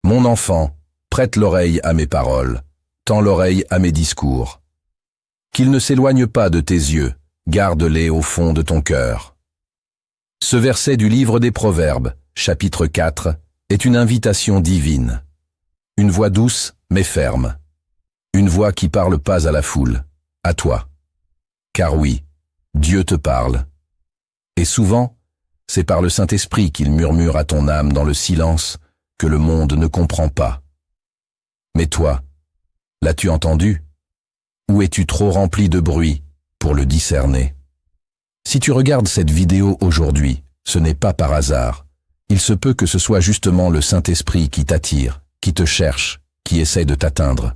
Mon enfant, prête l'oreille à mes paroles, tends l'oreille à mes discours. Qu'ils ne s'éloignent pas de tes yeux, garde-les au fond de ton cœur. Ce verset du livre des Proverbes, chapitre 4, est une invitation divine. Une voix douce, mais ferme. Une voix qui parle pas à la foule, à toi. Car oui, Dieu te parle. Et souvent, c'est par le Saint-Esprit qu'il murmure à ton âme dans le silence que le monde ne comprend pas. Mais toi, l'as-tu entendu? Ou es-tu trop rempli de bruit pour le discerner? Si tu regardes cette vidéo aujourd'hui, ce n'est pas par hasard. Il se peut que ce soit justement le Saint-Esprit qui t'attire, qui te cherche, qui essaie de t'atteindre.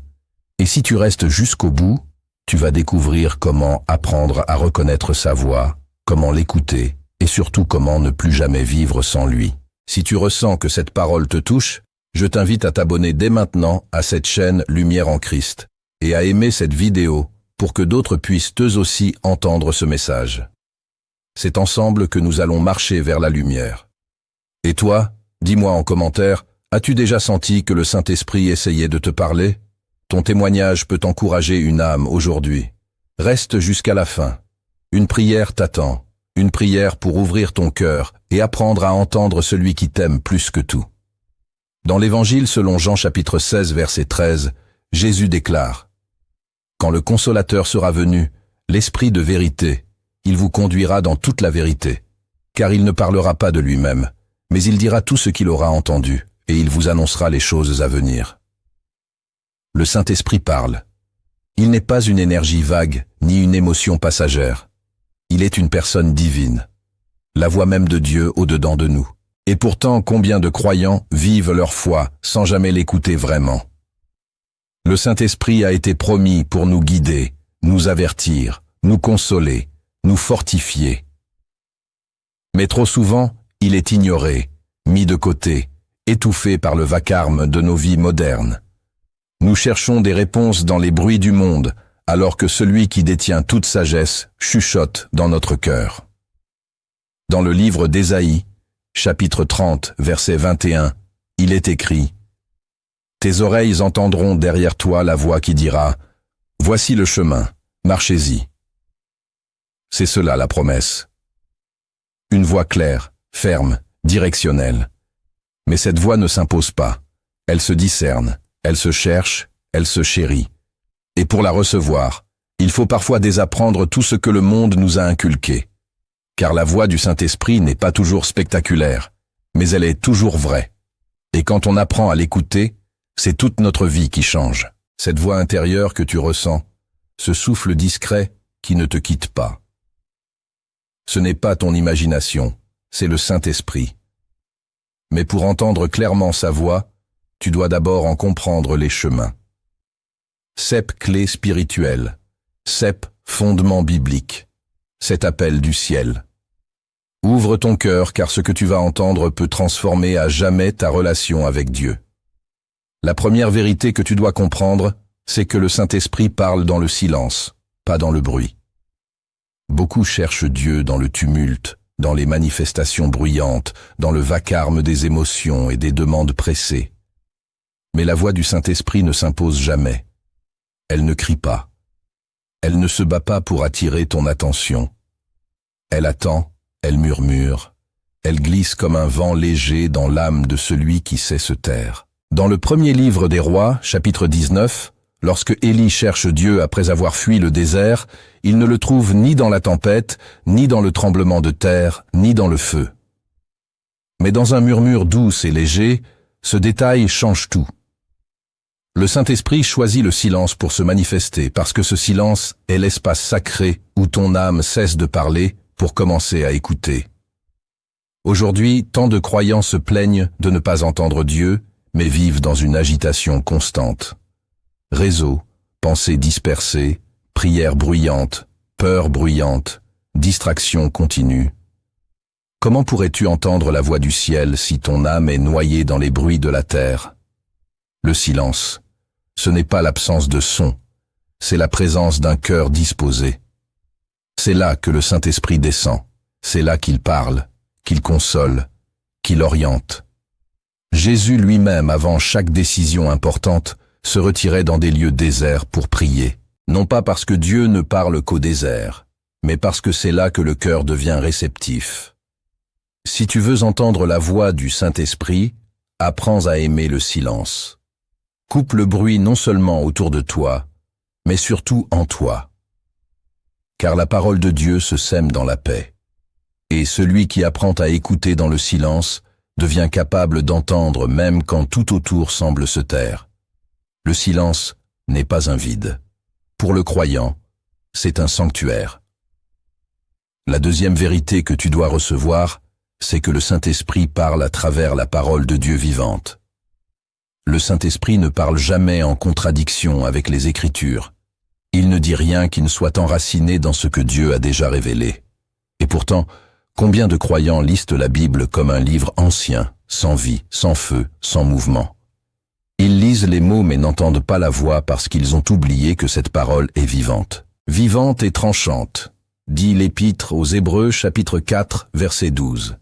Et si tu restes jusqu'au bout, tu vas découvrir comment apprendre à reconnaître sa voix, comment l'écouter, et surtout comment ne plus jamais vivre sans lui. Si tu ressens que cette parole te touche, je t'invite à t'abonner dès maintenant à cette chaîne Lumière en Christ, et à aimer cette vidéo pour que d'autres puissent eux aussi entendre ce message. C'est ensemble que nous allons marcher vers la lumière. Et toi, dis-moi en commentaire, as-tu déjà senti que le Saint-Esprit essayait de te parler? Ton témoignage peut encourager une âme aujourd'hui. Reste jusqu'à la fin. Une prière t'attend, une prière pour ouvrir ton cœur et apprendre à entendre celui qui t'aime plus que tout. Dans l'Évangile selon Jean chapitre 16 verset 13, Jésus déclare: « Quand le Consolateur sera venu, l'Esprit de vérité, il vous conduira dans toute la vérité, car il ne parlera pas de lui-même, mais il dira tout ce qu'il aura entendu, et il vous annoncera les choses à venir. » Le Saint-Esprit parle. Il n'est pas une énergie vague, ni une émotion passagère. Il est une personne divine, la voix même de Dieu au-dedans de nous. Et pourtant, combien de croyants vivent leur foi sans jamais l'écouter vraiment? Le Saint-Esprit a été promis pour nous guider, nous avertir, nous consoler, nous fortifier. Mais trop souvent, il est ignoré, mis de côté, étouffé par le vacarme de nos vies modernes. Nous cherchons des réponses dans les bruits du monde, alors que celui qui détient toute sagesse chuchote dans notre cœur. Dans le livre d'Ésaïe, chapitre 30, verset 21, il est écrit: « Tes oreilles entendront derrière toi la voix qui dira: « Voici le chemin, marchez-y. » C'est cela la promesse. Une voix claire, ferme, directionnelle. Mais cette voix ne s'impose pas. Elle se discerne, elle se cherche, elle se chérit. Et pour la recevoir, il faut parfois désapprendre tout ce que le monde nous a inculqué. Car la voix du Saint-Esprit n'est pas toujours spectaculaire, mais elle est toujours vraie. Et quand on apprend à l'écouter, c'est toute notre vie qui change. Cette voix intérieure que tu ressens, ce souffle discret qui ne te quitte pas. Ce n'est pas ton imagination, c'est le Saint-Esprit. Mais pour entendre clairement sa voix, tu dois d'abord en comprendre les chemins. CEP clé spirituelle, CEP fondement biblique, cet appel du ciel. Ouvre ton cœur car ce que tu vas entendre peut transformer à jamais ta relation avec Dieu. La première vérité que tu dois comprendre, c'est que le Saint-Esprit parle dans le silence, pas dans le bruit. Beaucoup cherchent Dieu dans le tumulte, dans les manifestations bruyantes, dans le vacarme des émotions et des demandes pressées. Mais la voix du Saint-Esprit ne s'impose jamais. Elle ne crie pas. Elle ne se bat pas pour attirer ton attention. Elle attend, elle murmure, elle glisse comme un vent léger dans l'âme de celui qui sait se taire. Dans le premier livre des Rois, chapitre 19, lorsque Élie cherche Dieu après avoir fui le désert, il ne le trouve ni dans la tempête, ni dans le tremblement de terre, ni dans le feu. Mais dans un murmure doux et léger, ce détail change tout. Le Saint-Esprit choisit le silence pour se manifester, parce que ce silence est l'espace sacré où ton âme cesse de parler pour commencer à écouter. Aujourd'hui, tant de croyants se plaignent de ne pas entendre Dieu, mais vivent dans une agitation constante. Réseaux, pensées dispersées, prières bruyantes, peurs bruyantes, distractions continues. Comment pourrais-tu entendre la voix du ciel si ton âme est noyée dans les bruits de la terre? Le silence, ce n'est pas l'absence de son, c'est la présence d'un cœur disposé. C'est là que le Saint-Esprit descend, c'est là qu'il parle, qu'il console, qu'il oriente. Jésus lui-même, avant chaque décision importante, se retirait dans des lieux déserts pour prier, non pas parce que Dieu ne parle qu'au désert, mais parce que c'est là que le cœur devient réceptif. Si tu veux entendre la voix du Saint-Esprit, apprends à aimer le silence. Coupe le bruit non seulement autour de toi, mais surtout en toi. Car la parole de Dieu se sème dans la paix. Et celui qui apprend à écouter dans le silence devient capable d'entendre même quand tout autour semble se taire. Le silence n'est pas un vide. Pour le croyant, c'est un sanctuaire. La deuxième vérité que tu dois recevoir, c'est que le Saint-Esprit parle à travers la parole de Dieu vivante. Le Saint-Esprit ne parle jamais en contradiction avec les Écritures. Il ne dit rien qui ne soit enraciné dans ce que Dieu a déjà révélé. Et pourtant, combien de croyants lisent la Bible comme un livre ancien, sans vie, sans feu, sans mouvement? Ils lisent les mots mais n'entendent pas la voix parce qu'ils ont oublié que cette parole est vivante. Vivante et tranchante, dit l'Épître aux Hébreux chapitre 4, verset 12.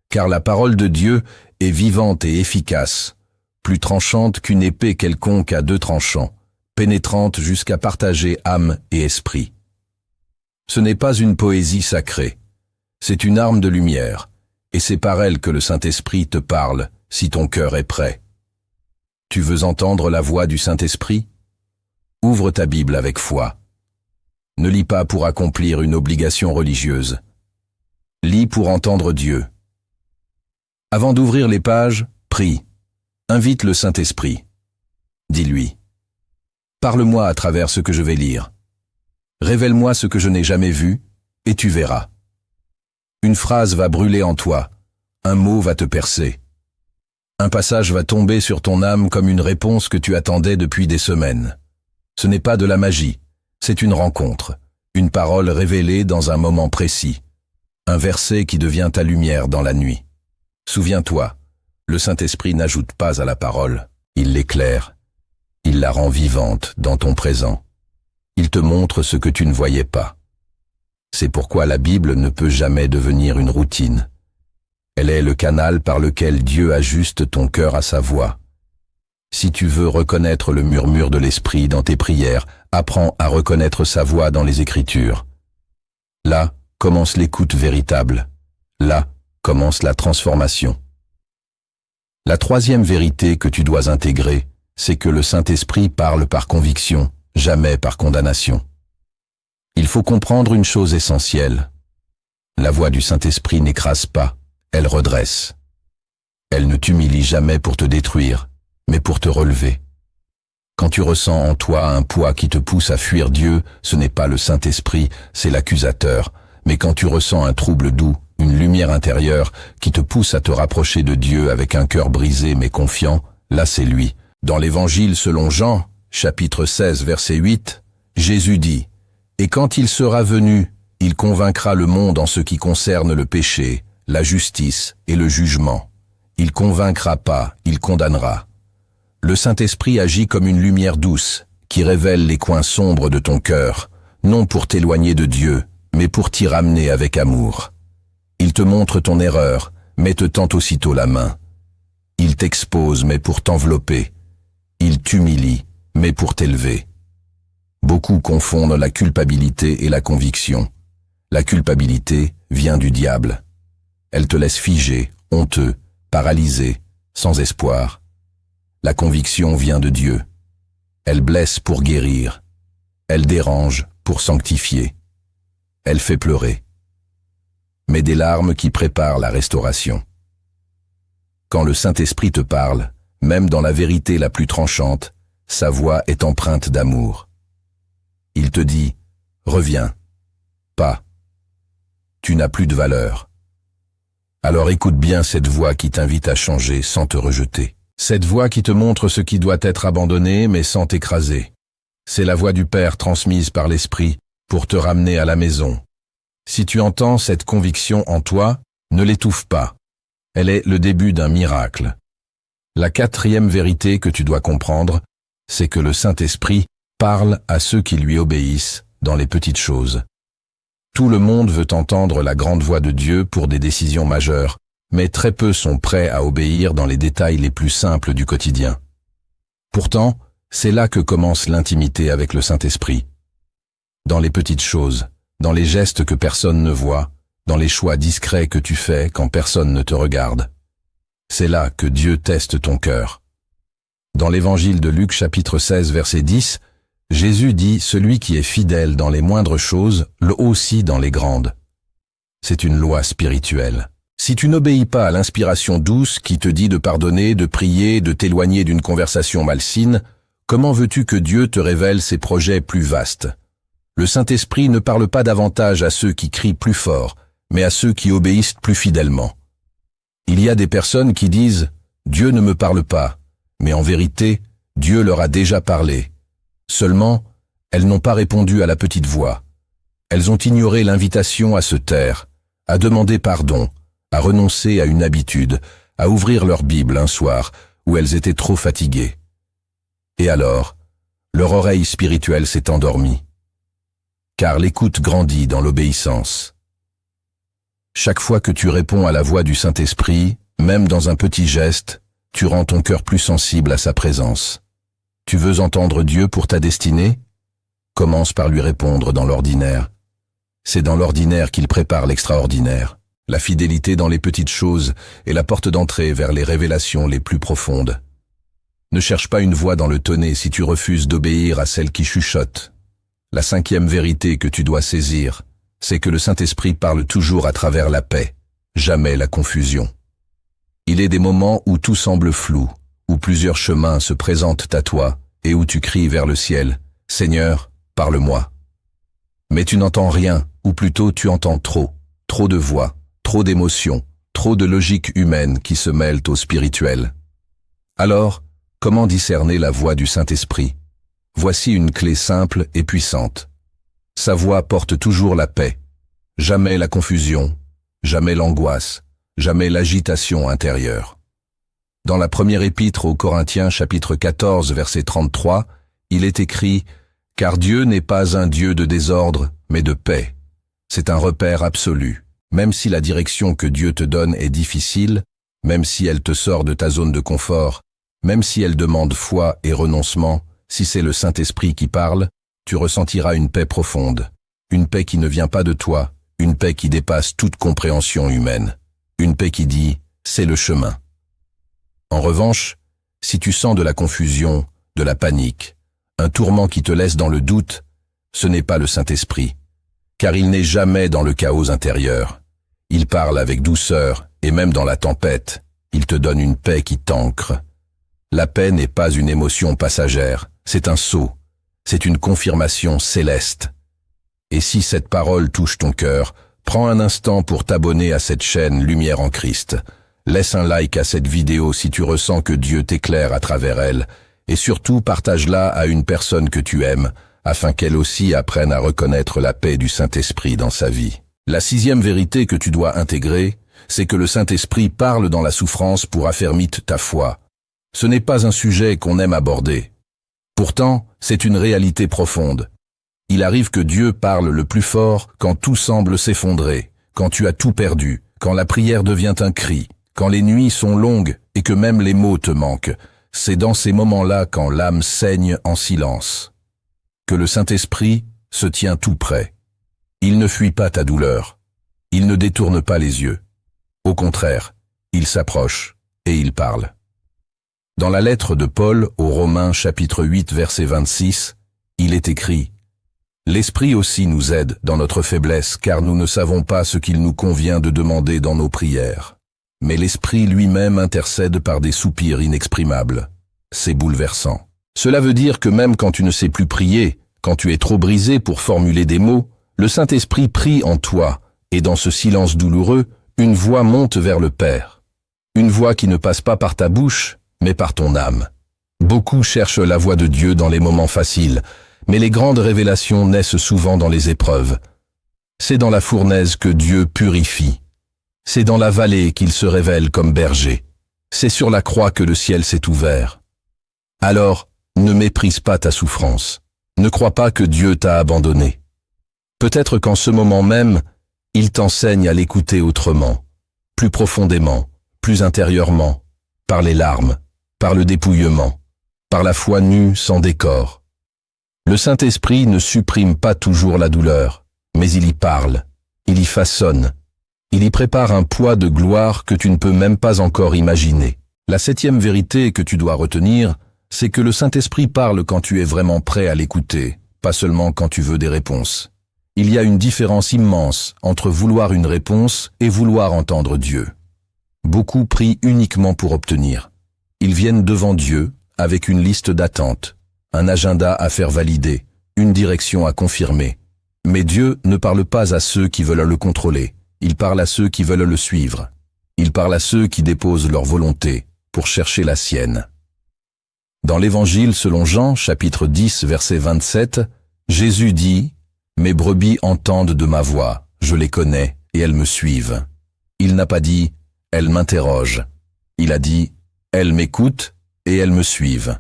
Car la parole de Dieu est vivante et efficace, plus tranchante qu'une épée quelconque à deux tranchants, pénétrante jusqu'à partager âme et esprit. Ce n'est pas une poésie sacrée, c'est une arme de lumière, et c'est par elle que le Saint-Esprit te parle si ton cœur est prêt. Tu veux entendre la voix du Saint-Esprit? Ouvre ta Bible avec foi. Ne lis pas pour accomplir une obligation religieuse. Lis pour entendre Dieu. Avant d'ouvrir les pages, prie. Invite le Saint-Esprit. Dis-lui: parle-moi à travers ce que je vais lire. Révèle-moi ce que je n'ai jamais vu, et tu verras. Une phrase va brûler en toi, un mot va te percer. Un passage va tomber sur ton âme comme une réponse que tu attendais depuis des semaines. Ce n'est pas de la magie, c'est une rencontre, une parole révélée dans un moment précis, un verset qui devient ta lumière dans la nuit. Souviens-toi, le Saint-Esprit n'ajoute pas à la parole, il l'éclaire, il la rend vivante dans ton présent. Il te montre ce que tu ne voyais pas. C'est pourquoi la Bible ne peut jamais devenir une routine. Elle est le canal par lequel Dieu ajuste ton cœur à sa voix. Si tu veux reconnaître le murmure de l'Esprit dans tes prières, apprends à reconnaître sa voix dans les Écritures. Là commence l'écoute véritable. Là commence la transformation. La troisième vérité que tu dois intégrer, c'est que le Saint-Esprit parle par conviction, jamais par condamnation. Il faut comprendre une chose essentielle. La voix du Saint-Esprit n'écrase pas, elle redresse. Elle ne t'humilie jamais pour te détruire, mais pour te relever. Quand tu ressens en toi un poids qui te pousse à fuir Dieu, ce n'est pas le Saint-Esprit, c'est l'accusateur. Mais quand tu ressens un trouble doux, une lumière intérieure qui te pousse à te rapprocher de Dieu avec un cœur brisé mais confiant, là c'est lui. Dans l'Évangile selon Jean, chapitre 16, verset 8, Jésus dit: « Et quand il sera venu, il convaincra le monde en ce qui concerne le péché, la justice et le jugement. Il convaincra pas, il condamnera. » Le Saint-Esprit agit comme une lumière douce qui révèle les coins sombres de ton cœur, non pour t'éloigner de Dieu, mais pour t'y ramener avec amour. Il te montre ton erreur, mais te tend aussitôt la main. Il t'expose, mais pour t'envelopper. Il t'humilie, mais pour t'élever. Beaucoup confondent la culpabilité et la conviction. La culpabilité vient du diable. Elle te laisse figé, honteux, paralysé, sans espoir. La conviction vient de Dieu. Elle blesse pour guérir. Elle dérange pour sanctifier. Elle fait pleurer. Mais des larmes qui préparent la restauration. Quand le Saint-Esprit te parle, même dans la vérité la plus tranchante, sa voix est empreinte d'amour. Il te dit: « Reviens. » Pas: « Tu n'as plus de valeur. » Alors écoute bien cette voix qui t'invite à changer sans te rejeter. Cette voix qui te montre ce qui doit être abandonné mais sans t'écraser. C'est la voix du Père transmise par l'Esprit pour te ramener à la maison. Si tu entends cette conviction en toi, ne l'étouffe pas. Elle est le début d'un miracle. La quatrième vérité que tu dois comprendre, c'est que le Saint-Esprit parle à ceux qui lui obéissent dans les petites choses. Tout le monde veut entendre la grande voix de Dieu pour des décisions majeures, mais très peu sont prêts à obéir dans les détails les plus simples du quotidien. Pourtant, c'est là que commence l'intimité avec le Saint-Esprit. Dans les petites choses, dans les gestes que personne ne voit, dans les choix discrets que tu fais quand personne ne te regarde. C'est là que Dieu teste ton cœur. Dans l'évangile de Luc chapitre 16 verset 10, Jésus dit « Celui qui est fidèle dans les moindres choses, le aussi dans les grandes ». C'est une loi spirituelle. Si tu n'obéis pas à l'inspiration douce qui te dit de pardonner, de prier, de t'éloigner d'une conversation malsaine, comment veux-tu que Dieu te révèle ses projets plus vastes? Le Saint-Esprit ne parle pas davantage à ceux qui crient plus fort, mais à ceux qui obéissent plus fidèlement. Il y a des personnes qui disent « Dieu ne me parle pas », mais en vérité, Dieu leur a déjà parlé. Seulement, elles n'ont pas répondu à la petite voix. Elles ont ignoré l'invitation à se taire, à demander pardon, à renoncer à une habitude, à ouvrir leur Bible un soir où elles étaient trop fatiguées. Et alors, leur oreille spirituelle s'est endormie. Car l'écoute grandit dans l'obéissance. Chaque fois que tu réponds à la voix du Saint-Esprit, même dans un petit geste, tu rends ton cœur plus sensible à sa présence. Tu veux entendre Dieu pour ta destinée? Commence par lui répondre dans l'ordinaire. C'est dans l'ordinaire qu'il prépare l'extraordinaire. La fidélité dans les petites choses est la porte d'entrée vers les révélations les plus profondes. Ne cherche pas une voix dans le tonnet si tu refuses d'obéir à celle qui chuchote. La cinquième vérité que tu dois saisir, c'est que le Saint-Esprit parle toujours à travers la paix, jamais la confusion. Il est des moments où tout semble flou, où plusieurs chemins se présentent à toi et où tu cries vers le ciel « Seigneur, parle-moi ». Mais tu n'entends rien, ou plutôt tu entends trop de voix, trop d'émotions, trop de logique humaine qui se mêlent au spirituel. Alors, comment discerner la voix du Saint-Esprit? Voici une clé simple et puissante. Sa voix porte toujours la paix, jamais la confusion, jamais l'angoisse, jamais l'agitation intérieure. Dans la première épître aux Corinthiens chapitre 14 verset 33, il est écrit « Car Dieu n'est pas un Dieu de désordre, mais de paix. » C'est un repère absolu. Même si la direction que Dieu te donne est difficile, même si elle te sort de ta zone de confort, même si elle demande foi et renoncement, si c'est le Saint-Esprit qui parle, tu ressentiras une paix profonde, une paix qui ne vient pas de toi, une paix qui dépasse toute compréhension humaine, une paix qui dit « c'est le chemin ». En revanche, si tu sens de la confusion, de la panique, un tourment qui te laisse dans le doute, ce n'est pas le Saint-Esprit, car il n'est jamais dans le chaos intérieur. Il parle avec douceur, et même dans la tempête, il te donne une paix qui t'ancre. La paix n'est pas une émotion passagère, c'est un sceau, c'est une confirmation céleste. Et si cette parole touche ton cœur, prends un instant pour t'abonner à cette chaîne Lumière en Christ. Laisse un like à cette vidéo si tu ressens que Dieu t'éclaire à travers elle, et surtout partage-la à une personne que tu aimes, afin qu'elle aussi apprenne à reconnaître la paix du Saint-Esprit dans sa vie. La sixième vérité que tu dois intégrer, c'est que le Saint-Esprit parle dans la souffrance pour affermir ta foi. Ce n'est pas un sujet qu'on aime aborder. Pourtant, c'est une réalité profonde. Il arrive que Dieu parle le plus fort quand tout semble s'effondrer, quand tu as tout perdu, quand la prière devient un cri, quand les nuits sont longues et que même les mots te manquent. C'est dans ces moments-là quand l'âme saigne en silence, que le Saint-Esprit se tient tout près. Il ne fuit pas ta douleur. Il ne détourne pas les yeux. Au contraire, il s'approche et il parle. Dans la lettre de Paul aux Romains chapitre 8 verset 26, il est écrit « L'Esprit aussi nous aide dans notre faiblesse car nous ne savons pas ce qu'il nous convient de demander dans nos prières. Mais l'Esprit lui-même intercède par des soupirs inexprimables. » C'est bouleversant. Cela veut dire que même quand tu ne sais plus prier, quand tu es trop brisé pour formuler des mots, le Saint-Esprit prie en toi, et dans ce silence douloureux, une voix monte vers le Père. Une voix qui ne passe pas par ta bouche, mais par ton âme. Beaucoup cherchent la voix de Dieu dans les moments faciles, mais les grandes révélations naissent souvent dans les épreuves. C'est dans la fournaise que Dieu purifie. C'est dans la vallée qu'il se révèle comme berger. C'est sur la croix que le ciel s'est ouvert. Alors, ne méprise pas ta souffrance. Ne crois pas que Dieu t'a abandonné. Peut-être qu'en ce moment même, il t'enseigne à l'écouter autrement, plus profondément, plus intérieurement, par les larmes, par le dépouillement, par la foi nue sans décor. Le Saint-Esprit ne supprime pas toujours la douleur, mais il y parle, il y façonne, il y prépare un poids de gloire que tu ne peux même pas encore imaginer. La 7e vérité que tu dois retenir, c'est que le Saint-Esprit parle quand tu es vraiment prêt à l'écouter, pas seulement quand tu veux des réponses. Il y a une différence immense entre vouloir une réponse et vouloir entendre Dieu. Beaucoup prient uniquement pour obtenir. Ils viennent devant Dieu avec une liste d'attentes, un agenda à faire valider, une direction à confirmer. Mais Dieu ne parle pas à ceux qui veulent le contrôler, il parle à ceux qui veulent le suivre. Il parle à ceux qui déposent leur volonté pour chercher la sienne. Dans l'Évangile selon Jean, chapitre 10, verset 27, Jésus dit « Mes brebis entendent de ma voix, je les connais et elles me suivent. » Il n'a pas dit « Elles m'interrogent ». Il a dit « Elles m'écoutent et elles me suivent ».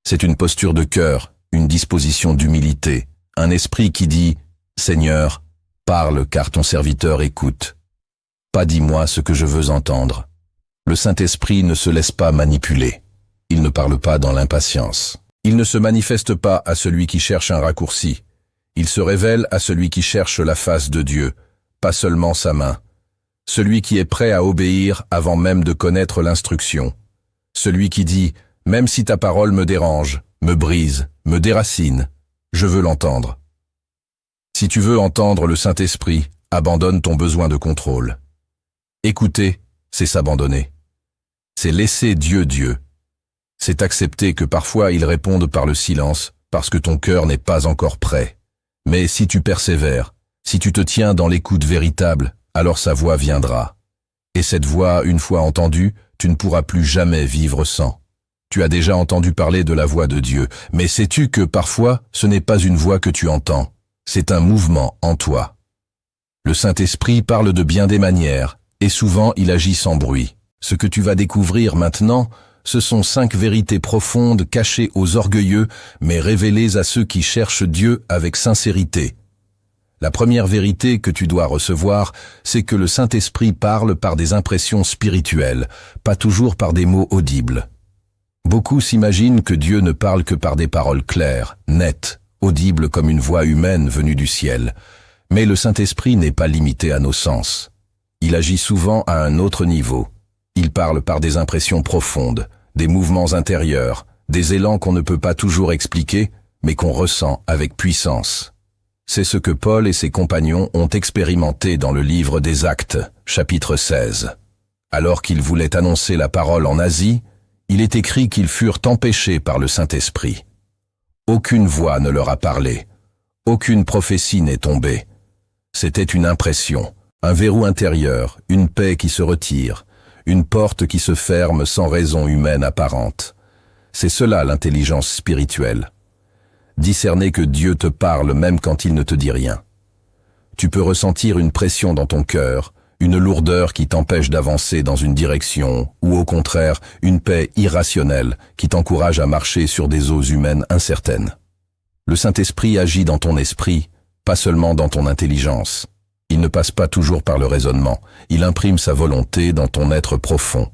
C'est une posture de cœur, une disposition d'humilité, un esprit qui dit « Seigneur, parle car ton serviteur écoute. Pas dis-moi ce que je veux entendre. » Le Saint-Esprit ne se laisse pas manipuler. Il ne parle pas dans l'impatience. Il ne se manifeste pas à celui qui cherche un raccourci. Il se révèle à celui qui cherche la face de Dieu, pas seulement sa main. Celui qui est prêt à obéir avant même de connaître l'instruction. Celui qui dit « Même si ta parole me dérange, me brise, me déracine, je veux l'entendre. » Si tu veux entendre le Saint-Esprit, abandonne ton besoin de contrôle. Écouter, c'est s'abandonner. C'est laisser Dieu Dieu. C'est accepter que parfois il réponde par le silence, parce que ton cœur n'est pas encore prêt. Mais si tu persévères, si tu te tiens dans l'écoute véritable, alors sa voix viendra. Et cette voix, une fois entendue, tu ne pourras plus jamais vivre sans. Tu as déjà entendu parler de la voix de Dieu, mais sais-tu que parfois, ce n'est pas une voix que tu entends, c'est un mouvement en toi. Le Saint-Esprit parle de bien des manières, et souvent il agit sans bruit. Ce que tu vas découvrir maintenant, ce sont 5 vérités profondes cachées aux orgueilleux, mais révélées à ceux qui cherchent Dieu avec sincérité. La première vérité que tu dois recevoir, c'est que le Saint-Esprit parle par des impressions spirituelles, pas toujours par des mots audibles. Beaucoup s'imaginent que Dieu ne parle que par des paroles claires, nettes, audibles comme une voix humaine venue du ciel. Mais le Saint-Esprit n'est pas limité à nos sens. Il agit souvent à un autre niveau. Il parle par des impressions profondes, des mouvements intérieurs, des élans qu'on ne peut pas toujours expliquer, mais qu'on ressent avec puissance. C'est ce que Paul et ses compagnons ont expérimenté dans le livre des Actes, chapitre 16. Alors qu'ils voulaient annoncer la parole en Asie, il est écrit qu'ils furent empêchés par le Saint-Esprit. Aucune voix ne leur a parlé, aucune prophétie n'est tombée. C'était une impression, un verrou intérieur, une paix qui se retire, une porte qui se ferme sans raison humaine apparente. C'est cela l'intelligence spirituelle. Discerner que Dieu te parle même quand il ne te dit rien. Tu peux ressentir une pression dans ton cœur, une lourdeur qui t'empêche d'avancer dans une direction, ou au contraire, une paix irrationnelle qui t'encourage à marcher sur des eaux humaines incertaines. Le Saint-Esprit agit dans ton esprit, pas seulement dans ton intelligence. Il ne passe pas toujours par le raisonnement, il imprime sa volonté dans ton être profond.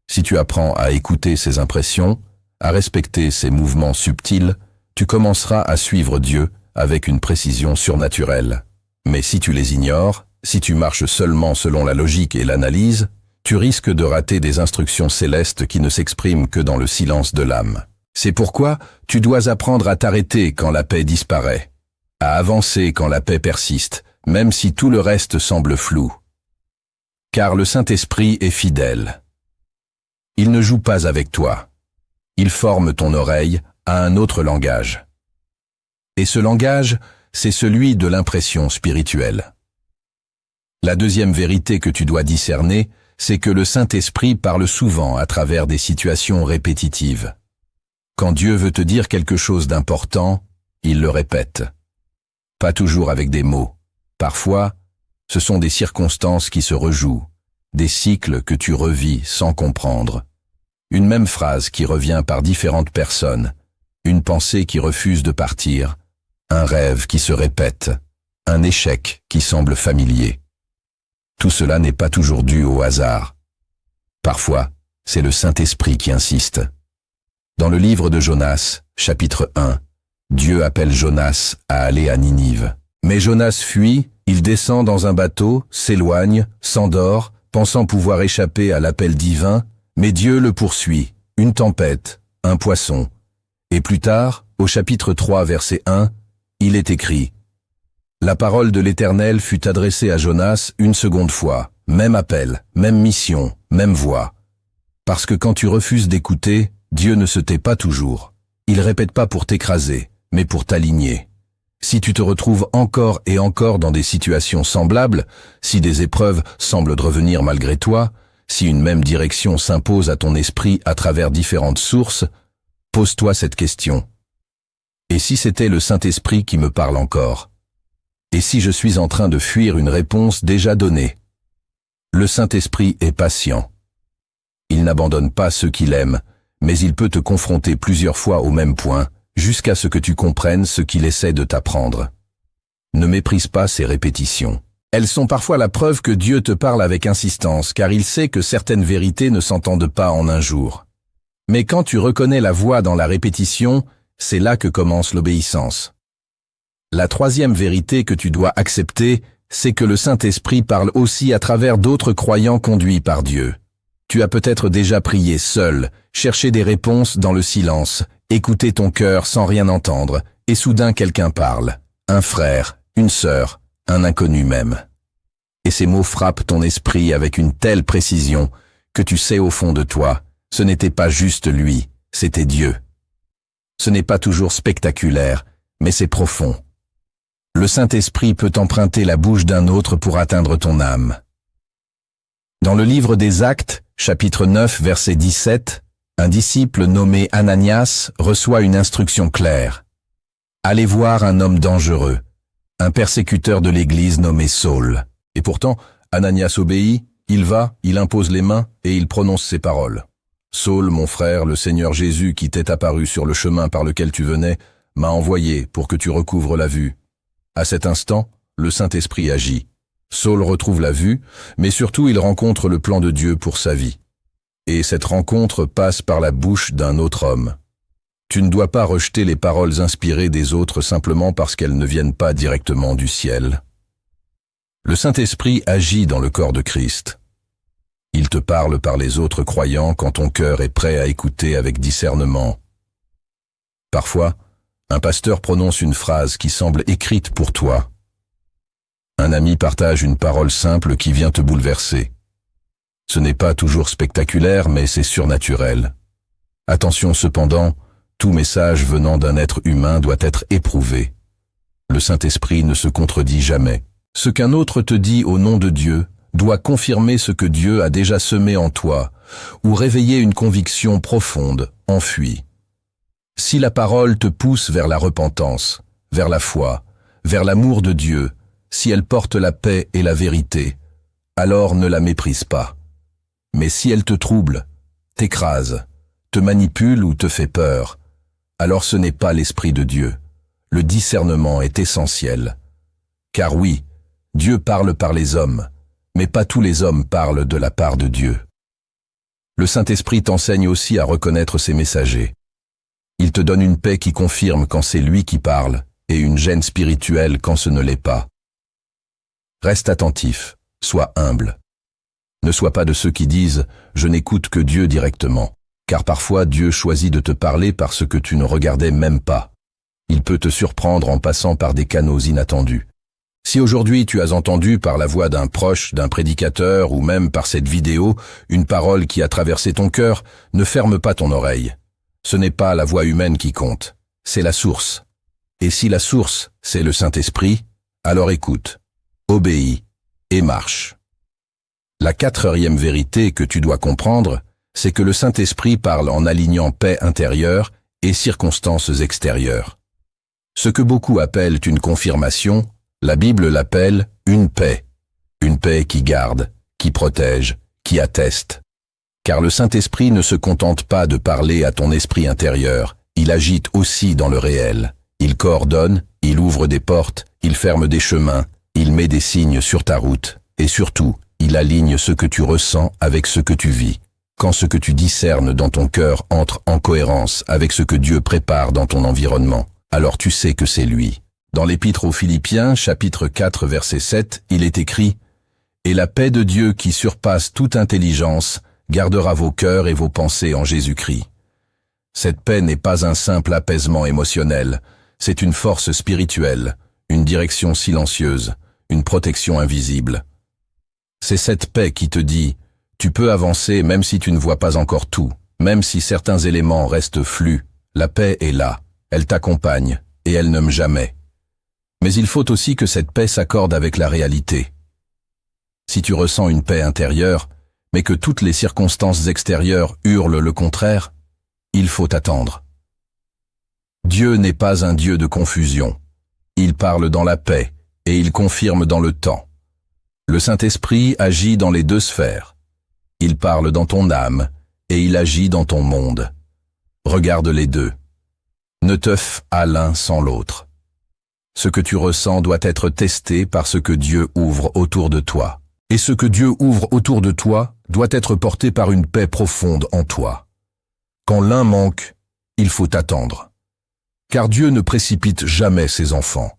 Si tu apprends à écouter ses impressions, à respecter ses mouvements subtils, tu commenceras à suivre Dieu avec une précision surnaturelle. Mais si tu les ignores, si tu marches seulement selon la logique et l'analyse, tu risques de rater des instructions célestes qui ne s'expriment que dans le silence de l'âme. C'est pourquoi tu dois apprendre à t'arrêter quand la paix disparaît, à avancer quand la paix persiste, même si tout le reste semble flou. Car le Saint-Esprit est fidèle. Il ne joue pas avec toi. Il forme ton oreille à un autre langage. Et ce langage, c'est celui de l'impression spirituelle. La deuxième vérité que tu dois discerner, c'est que le Saint-Esprit parle souvent à travers des situations répétitives. Quand Dieu veut te dire quelque chose d'important, il le répète. Pas toujours avec des mots. Parfois, ce sont des circonstances qui se rejouent, des cycles que tu revis sans comprendre. Une même phrase qui revient par différentes personnes, une pensée qui refuse de partir, un rêve qui se répète, un échec qui semble familier. Tout cela n'est pas toujours dû au hasard. Parfois, c'est le Saint-Esprit qui insiste. Dans le livre de Jonas, chapitre 1, Dieu appelle Jonas à aller à Ninive. Mais Jonas fuit, il descend dans un bateau, s'éloigne, s'endort, pensant pouvoir échapper à l'appel divin, mais Dieu le poursuit, une tempête, un poisson. Et plus tard, au chapitre 3, verset 1, il est écrit « La parole de l'Éternel fut adressée à Jonas une seconde fois, même appel, même mission, même voix. Parce que quand tu refuses d'écouter, Dieu ne se tait pas toujours. Il répète pas pour t'écraser, mais pour t'aligner. Si tu te retrouves encore et encore dans des situations semblables, si des épreuves semblent revenir malgré toi, si une même direction s'impose à ton esprit à travers différentes sources, pose-toi cette question. Et si c'était le Saint-Esprit qui me parle encore? Et si je suis en train de fuir une réponse déjà donnée? Le Saint-Esprit est patient. Il n'abandonne pas ceux qu'il aime, mais il peut te confronter plusieurs fois au même point, jusqu'à ce que tu comprennes ce qu'il essaie de t'apprendre. Ne méprise pas ces répétitions. Elles sont parfois la preuve que Dieu te parle avec insistance, car il sait que certaines vérités ne s'entendent pas en un jour. Mais quand tu reconnais la voix dans la répétition, c'est là que commence l'obéissance. La troisième vérité que tu dois accepter, c'est que le Saint-Esprit parle aussi à travers d'autres croyants conduits par Dieu. Tu as peut-être déjà prié seul, cherché des réponses dans le silence, écouté ton cœur sans rien entendre, et soudain quelqu'un parle. Un frère, une sœur, un inconnu même. Et ces mots frappent ton esprit avec une telle précision que tu sais au fond de toi, ce n'était pas juste lui, c'était Dieu. Ce n'est pas toujours spectaculaire, mais c'est profond. Le Saint-Esprit peut emprunter la bouche d'un autre pour atteindre ton âme. Dans le livre des Actes, chapitre 9, verset 17, un disciple nommé Ananias reçoit une instruction claire. Allez voir un homme dangereux, un persécuteur de l'Église nommé Saul. Et pourtant, Ananias obéit, il va, il impose les mains et il prononce ces paroles. Saul, mon frère, le Seigneur Jésus qui t'est apparu sur le chemin par lequel tu venais, m'a envoyé pour que tu recouvres la vue. À cet instant, le Saint-Esprit agit. Saul retrouve la vue, mais surtout il rencontre le plan de Dieu pour sa vie. Et cette rencontre passe par la bouche d'un autre homme. Tu ne dois pas rejeter les paroles inspirées des autres simplement parce qu'elles ne viennent pas directement du ciel. Le Saint-Esprit agit dans le corps de Christ. Il te parle par les autres croyants quand ton cœur est prêt à écouter avec discernement. Parfois, un pasteur prononce une phrase qui semble écrite pour toi. Un ami partage une parole simple qui vient te bouleverser. Ce n'est pas toujours spectaculaire, mais c'est surnaturel. Attention cependant, tout message venant d'un être humain doit être éprouvé. Le Saint-Esprit ne se contredit jamais. Ce qu'un autre te dit au nom de Dieu doit confirmer ce que Dieu a déjà semé en toi, ou réveiller une conviction profonde, enfuie. Si la parole te pousse vers la repentance, vers la foi, vers l'amour de Dieu, si elle porte la paix et la vérité, alors ne la méprise pas. Mais si elle te trouble, t'écrase, te manipule ou te fait peur, alors ce n'est pas l'Esprit de Dieu. Le discernement est essentiel. Car oui, Dieu parle par les hommes, mais pas tous les hommes parlent de la part de Dieu. Le Saint-Esprit t'enseigne aussi à reconnaître ses messagers. Il te donne une paix qui confirme quand c'est lui qui parle, et une gêne spirituelle quand ce ne l'est pas. Reste attentif, sois humble. Ne sois pas de ceux qui disent « je n'écoute que Dieu directement », car parfois Dieu choisit de te parler parce que tu ne regardais même pas. Il peut te surprendre en passant par des canaux inattendus. Si aujourd'hui tu as entendu par la voix d'un proche, d'un prédicateur ou même par cette vidéo, une parole qui a traversé ton cœur, ne ferme pas ton oreille. Ce n'est pas la voix humaine qui compte, c'est la source. Et si la source, c'est le Saint-Esprit, alors écoute, obéis et marche. La quatrième vérité que tu dois comprendre, c'est que le Saint-Esprit parle en alignant paix intérieure et circonstances extérieures. Ce que beaucoup appellent une confirmation, la Bible l'appelle une paix qui garde, qui protège, qui atteste. Car le Saint-Esprit ne se contente pas de parler à ton esprit intérieur, il agite aussi dans le réel. Il coordonne, il ouvre des portes, il ferme des chemins, il met des signes sur ta route, et surtout, Il aligne ce que tu ressens avec ce que tu vis. Quand ce que tu discernes dans ton cœur entre en cohérence avec ce que Dieu prépare dans ton environnement, alors tu sais que c'est lui. Dans l'Épître aux Philippiens, chapitre 4, verset 7, il est écrit « Et la paix de Dieu qui surpasse toute intelligence gardera vos cœurs et vos pensées en Jésus-Christ. » Cette paix n'est pas un simple apaisement émotionnel, c'est une force spirituelle, une direction silencieuse, une protection invisible. C'est cette paix qui te dit « Tu peux avancer même si tu ne vois pas encore tout, même si certains éléments restent flous, la paix est là, elle t'accompagne et elle n'aime jamais. » Mais il faut aussi que cette paix s'accorde avec la réalité. Si tu ressens une paix intérieure, mais que toutes les circonstances extérieures hurlent le contraire, il faut attendre. Dieu n'est pas un Dieu de confusion. Il parle dans la paix et il confirme dans le temps. Le Saint-Esprit agit dans les deux sphères. Il parle dans ton âme et il agit dans ton monde. Regarde les deux. Ne te fie à l'un sans l'autre. Ce que tu ressens doit être testé par ce que Dieu ouvre autour de toi. Et ce que Dieu ouvre autour de toi doit être porté par une paix profonde en toi. Quand l'un manque, il faut attendre. Car Dieu ne précipite jamais ses enfants.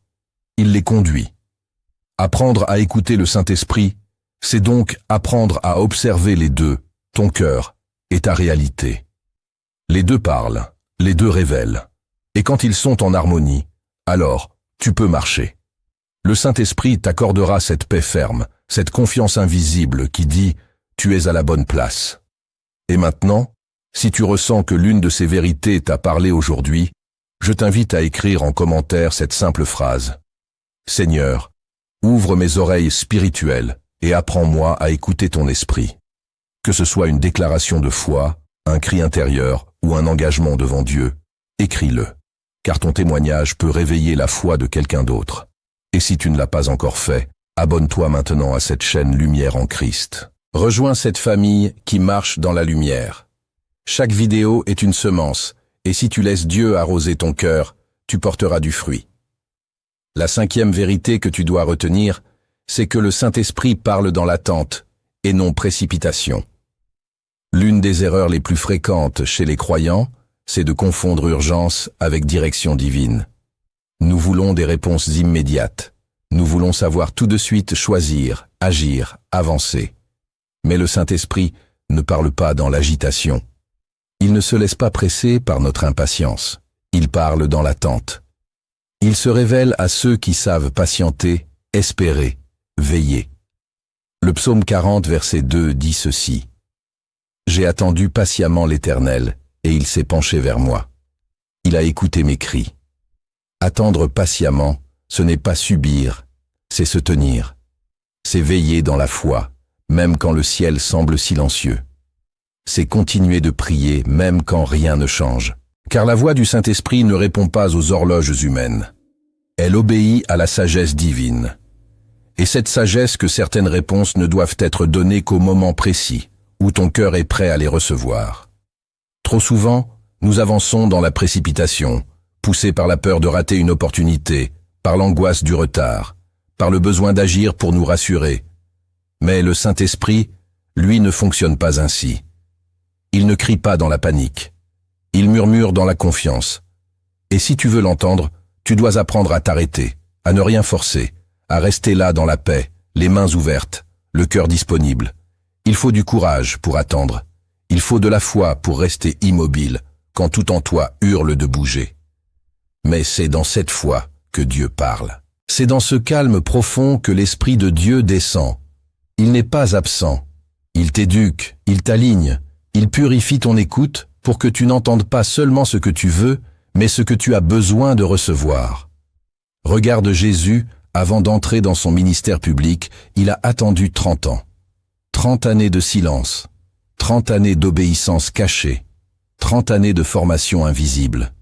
Il les conduit. Apprendre à écouter le Saint-Esprit, c'est donc apprendre à observer les deux, ton cœur et ta réalité. Les deux parlent, les deux révèlent. Et quand ils sont en harmonie, alors tu peux marcher. Le Saint-Esprit t'accordera cette paix ferme, cette confiance invisible qui dit « tu es à la bonne place ». Et maintenant, si tu ressens que l'une de ces vérités t'a parlé aujourd'hui, je t'invite à écrire en commentaire cette simple phrase. « Seigneur, ouvre mes oreilles spirituelles et apprends-moi à écouter ton esprit. » Que ce soit une déclaration de foi, un cri intérieur ou un engagement devant Dieu, écris-le, car ton témoignage peut réveiller la foi de quelqu'un d'autre. Et si tu ne l'as pas encore fait, abonne-toi maintenant à cette chaîne Lumière en Christ. Rejoins cette famille qui marche dans la lumière. Chaque vidéo est une semence, et si tu laisses Dieu arroser ton cœur, tu porteras du fruit. La 5e vérité que tu dois retenir, c'est que le Saint-Esprit parle dans l'attente, et non précipitation. L'une des erreurs les plus fréquentes chez les croyants, c'est de confondre urgence avec direction divine. Nous voulons des réponses immédiates. Nous voulons savoir tout de suite choisir, agir, avancer. Mais le Saint-Esprit ne parle pas dans l'agitation. Il ne se laisse pas presser par notre impatience. Il parle dans l'attente. Il se révèle à ceux qui savent patienter, espérer, veiller. Le psaume 40, verset 2 dit ceci. « J'ai attendu patiemment l'Éternel, et il s'est penché vers moi. Il a écouté mes cris. » Attendre patiemment, ce n'est pas subir, c'est se tenir. C'est veiller dans la foi, même quand le ciel semble silencieux. C'est continuer de prier, même quand rien ne change. Car la voix du Saint-Esprit ne répond pas aux horloges humaines. Elle obéit à la sagesse divine. Et cette sagesse que certaines réponses ne doivent être données qu'au moment précis, où ton cœur est prêt à les recevoir. Trop souvent, nous avançons dans la précipitation, poussés par la peur de rater une opportunité, par l'angoisse du retard, par le besoin d'agir pour nous rassurer. Mais le Saint-Esprit, lui, ne fonctionne pas ainsi. Il ne crie pas dans la panique. Il murmure dans la confiance. Et si tu veux l'entendre, tu dois apprendre à t'arrêter, à ne rien forcer, à rester là dans la paix, les mains ouvertes, le cœur disponible. Il faut du courage pour attendre. Il faut de la foi pour rester immobile, quand tout en toi hurle de bouger. Mais c'est dans cette foi que Dieu parle. C'est dans ce calme profond que l'Esprit de Dieu descend. Il n'est pas absent. Il t'éduque, il t'aligne, il purifie ton écoute pour que tu n'entendes pas seulement ce que tu veux, mais ce que tu as besoin de recevoir. Regarde Jésus, avant d'entrer dans son ministère public, il a attendu 30 ans. 30 années de silence, 30 années d'obéissance cachée, 30 années de formation invisible.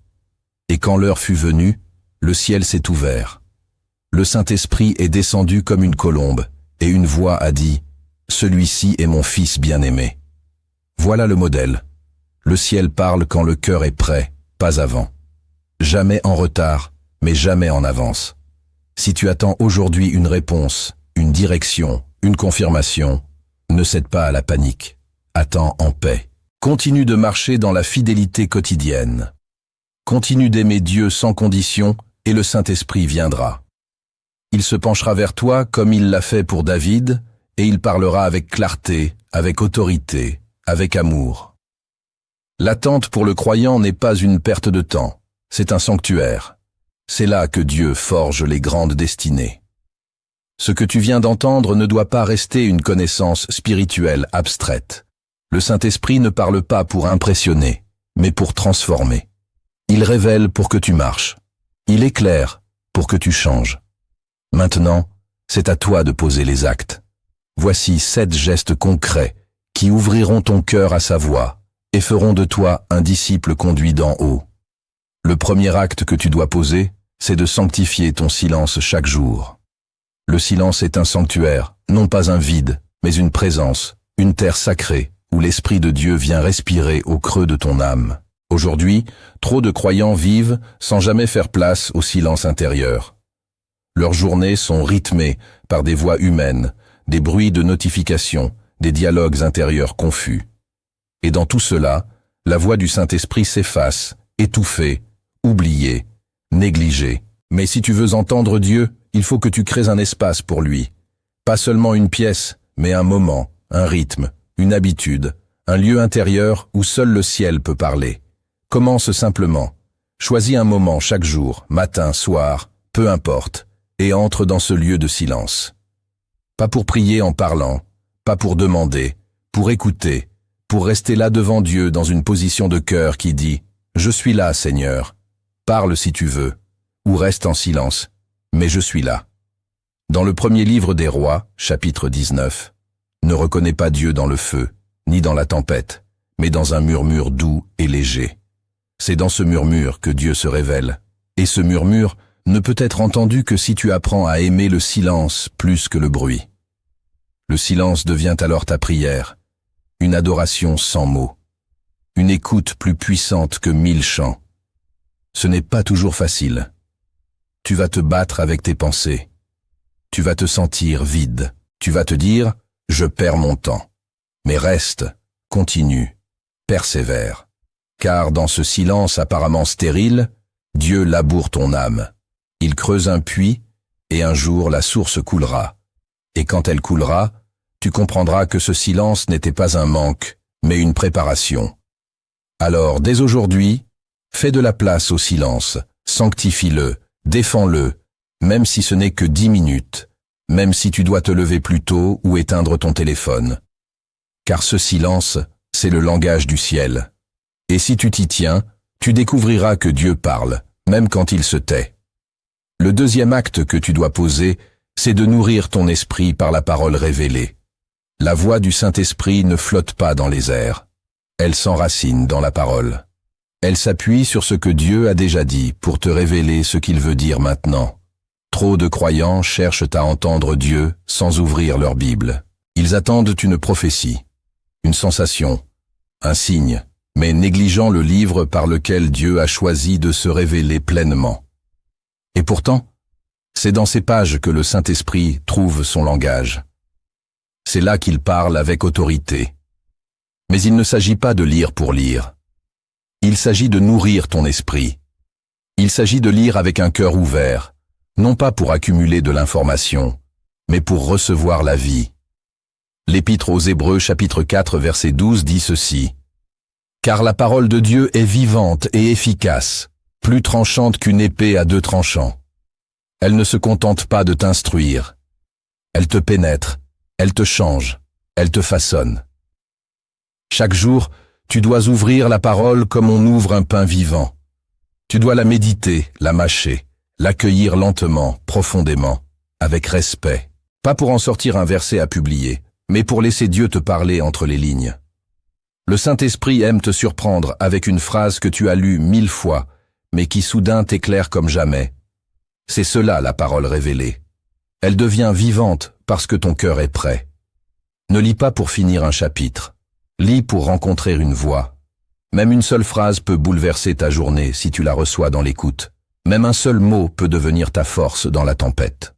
Et quand l'heure fut venue, le ciel s'est ouvert. Le Saint-Esprit est descendu comme une colombe, et une voix a dit « Celui-ci est mon Fils bien-aimé ». Voilà le modèle. Le ciel parle quand le cœur est prêt, pas avant. Jamais en retard, mais jamais en avance. Si tu attends aujourd'hui une réponse, une direction, Une confirmation. Ne cède pas à la panique. Attends en paix. Continue de marcher dans la fidélité quotidienne. Continue d'aimer Dieu sans condition et le Saint-Esprit viendra. Il se penchera vers toi comme il l'a fait pour David et il parlera avec clarté, avec autorité, avec amour. L'attente pour le croyant n'est pas une perte de temps, c'est un sanctuaire. C'est là que Dieu forge les grandes destinées. Ce que tu viens d'entendre ne doit pas rester une connaissance spirituelle abstraite. Le Saint-Esprit ne parle pas pour impressionner, mais pour transformer. Il révèle pour que tu marches. Il éclaire pour que tu changes. Maintenant, c'est à toi de poser les actes. Voici 7 gestes concrets qui ouvriront ton cœur à sa voix et feront de toi un disciple conduit d'en haut. Le premier acte que tu dois poser, c'est de sanctifier ton silence chaque jour. Le silence est un sanctuaire, non pas un vide, mais une présence, une terre sacrée, où l'Esprit de Dieu vient respirer au creux de ton âme. Aujourd'hui, trop de croyants vivent sans jamais faire place au silence intérieur. Leurs journées sont rythmées par des voix humaines, des bruits de notifications, des dialogues intérieurs confus. Et dans tout cela, la voix du Saint-Esprit s'efface, étouffée, oubliée, négligée. Mais si tu veux entendre Dieu, il faut que tu crées un espace pour lui. Pas seulement une pièce, mais un moment, un rythme, une habitude, un lieu intérieur où seul le ciel peut parler. Commence simplement. Choisis un moment chaque jour, matin, soir, peu importe, et entre dans ce lieu de silence. Pas pour prier en parlant, pas pour demander, pour écouter, pour rester là devant Dieu dans une position de cœur qui dit « Je suis là, Seigneur. Parle si tu veux, ou reste en silence, mais je suis là. » Dans le premier livre des Rois, chapitre 19, ne reconnais pas Dieu dans le feu, ni dans la tempête, mais dans un murmure doux et léger. C'est dans ce murmure que Dieu se révèle, et ce murmure ne peut être entendu que si tu apprends à aimer le silence plus que le bruit. Le silence devient alors ta prière, une adoration sans mots, une écoute plus puissante que 1000 chants. Ce n'est pas toujours facile. Tu vas te battre avec tes pensées. Tu vas te sentir vide. Tu vas te dire « je perds mon temps ». Mais reste, continue, persévère. Car dans ce silence apparemment stérile, Dieu laboure ton âme. Il creuse un puits, et un jour la source coulera. Et quand elle coulera, tu comprendras que ce silence n'était pas un manque, mais une préparation. Alors, dès aujourd'hui, fais de la place au silence, sanctifie-le, défends-le, même si ce n'est que 10 minutes, même si tu dois te lever plus tôt ou éteindre ton téléphone. Car ce silence, c'est le langage du ciel. Et si tu t'y tiens, tu découvriras que Dieu parle, même quand il se tait. Le deuxième acte que tu dois poser, c'est de nourrir ton esprit par la parole révélée. La voix du Saint-Esprit ne flotte pas dans les airs. Elle s'enracine dans la parole. Elle s'appuie sur ce que Dieu a déjà dit pour te révéler ce qu'il veut dire maintenant. Trop de croyants cherchent à entendre Dieu sans ouvrir leur Bible. Ils attendent une prophétie, une sensation, un signe, mais négligeant le livre par lequel Dieu a choisi de se révéler pleinement. Et pourtant, c'est dans ces pages que le Saint-Esprit trouve son langage. C'est là qu'il parle avec autorité. Mais il ne s'agit pas de lire pour lire. Il s'agit de nourrir ton esprit. Il s'agit de lire avec un cœur ouvert, non pas pour accumuler de l'information, mais pour recevoir la vie. L'Épître aux Hébreux chapitre 4 verset 12 dit ceci. « Car la parole de Dieu est vivante et efficace, plus tranchante qu'une épée à 2 tranchants. Elle ne se contente pas de t'instruire. Elle te pénètre, elle te change, elle te façonne. Chaque jour, tu dois ouvrir la parole comme on ouvre un pain vivant. Tu dois la méditer, la mâcher, l'accueillir lentement, profondément, avec respect. Pas pour en sortir un verset à publier, mais pour laisser Dieu te parler entre les lignes. Le Saint-Esprit aime te surprendre avec une phrase que tu as lue 1000 fois, mais qui soudain t'éclaire comme jamais. C'est cela la parole révélée. Elle devient vivante parce que ton cœur est prêt. Ne lis pas pour finir un chapitre. Lis pour rencontrer une voix. Même une seule phrase peut bouleverser ta journée si tu la reçois dans l'écoute. Même un seul mot peut devenir ta force dans la tempête.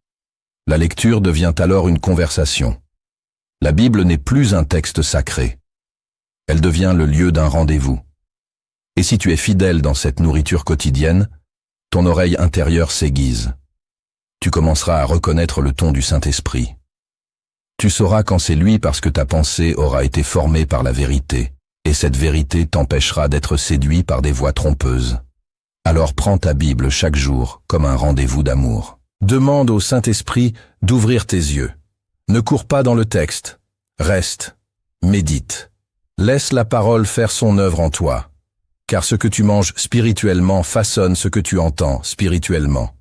La lecture devient alors une conversation. La Bible n'est plus un texte sacré. Elle devient le lieu d'un rendez-vous. Et si tu es fidèle dans cette nourriture quotidienne, ton oreille intérieure s'aiguise. Tu commenceras à reconnaître le ton du Saint-Esprit. Tu sauras quand c'est lui parce que ta pensée aura été formée par la vérité, et cette vérité t'empêchera d'être séduit par des voix trompeuses. Alors prends ta Bible chaque jour comme un rendez-vous d'amour. Demande au Saint-Esprit d'ouvrir tes yeux. Ne cours pas dans le texte. Reste. Médite. Laisse la parole faire son œuvre en toi. Car ce que tu manges spirituellement façonne ce que tu entends spirituellement.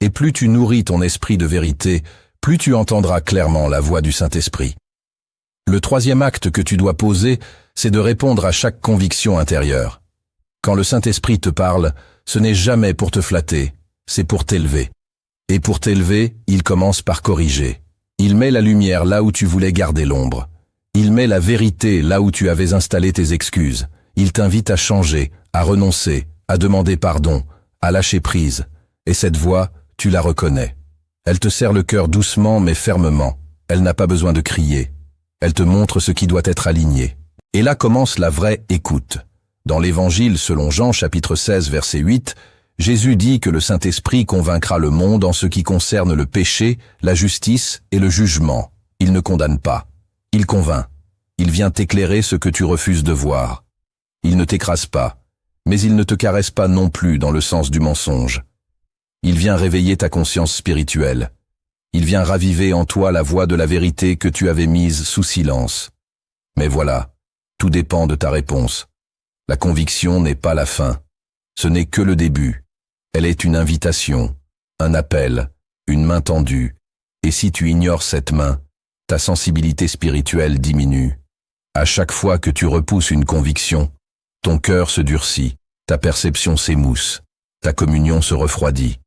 Et plus tu nourris ton esprit de vérité, plus tu entendras clairement la voix du Saint-Esprit. Le troisième acte que tu dois poser, c'est de répondre à chaque conviction intérieure. Quand le Saint-Esprit te parle, ce n'est jamais pour te flatter, c'est pour t'élever. Et pour t'élever, il commence par corriger. Il met la lumière là où tu voulais garder l'ombre. Il met la vérité là où tu avais installé tes excuses. Il t'invite à changer, à renoncer, à demander pardon, à lâcher prise. Et cette voix, tu la reconnais. Elle te serre le cœur doucement mais fermement. Elle n'a pas besoin de crier. Elle te montre ce qui doit être aligné. Et là commence la vraie écoute. Dans l'Évangile selon Jean chapitre 16 verset 8, Jésus dit que le Saint-Esprit convaincra le monde en ce qui concerne le péché, la justice et le jugement. Il ne condamne pas. Il convainc. Il vient t'éclairer ce que tu refuses de voir. Il ne t'écrase pas, mais il ne te caresse pas non plus dans le sens du mensonge. Il vient réveiller ta conscience spirituelle. Il vient raviver en toi la voix de la vérité que tu avais mise sous silence. Mais voilà, tout dépend de ta réponse. La conviction n'est pas la fin. Ce n'est que le début. Elle est une invitation, un appel, une main tendue. Et si tu ignores cette main, ta sensibilité spirituelle diminue. À chaque fois que tu repousses une conviction, ton cœur se durcit, ta perception s'émousse, ta communion se refroidit.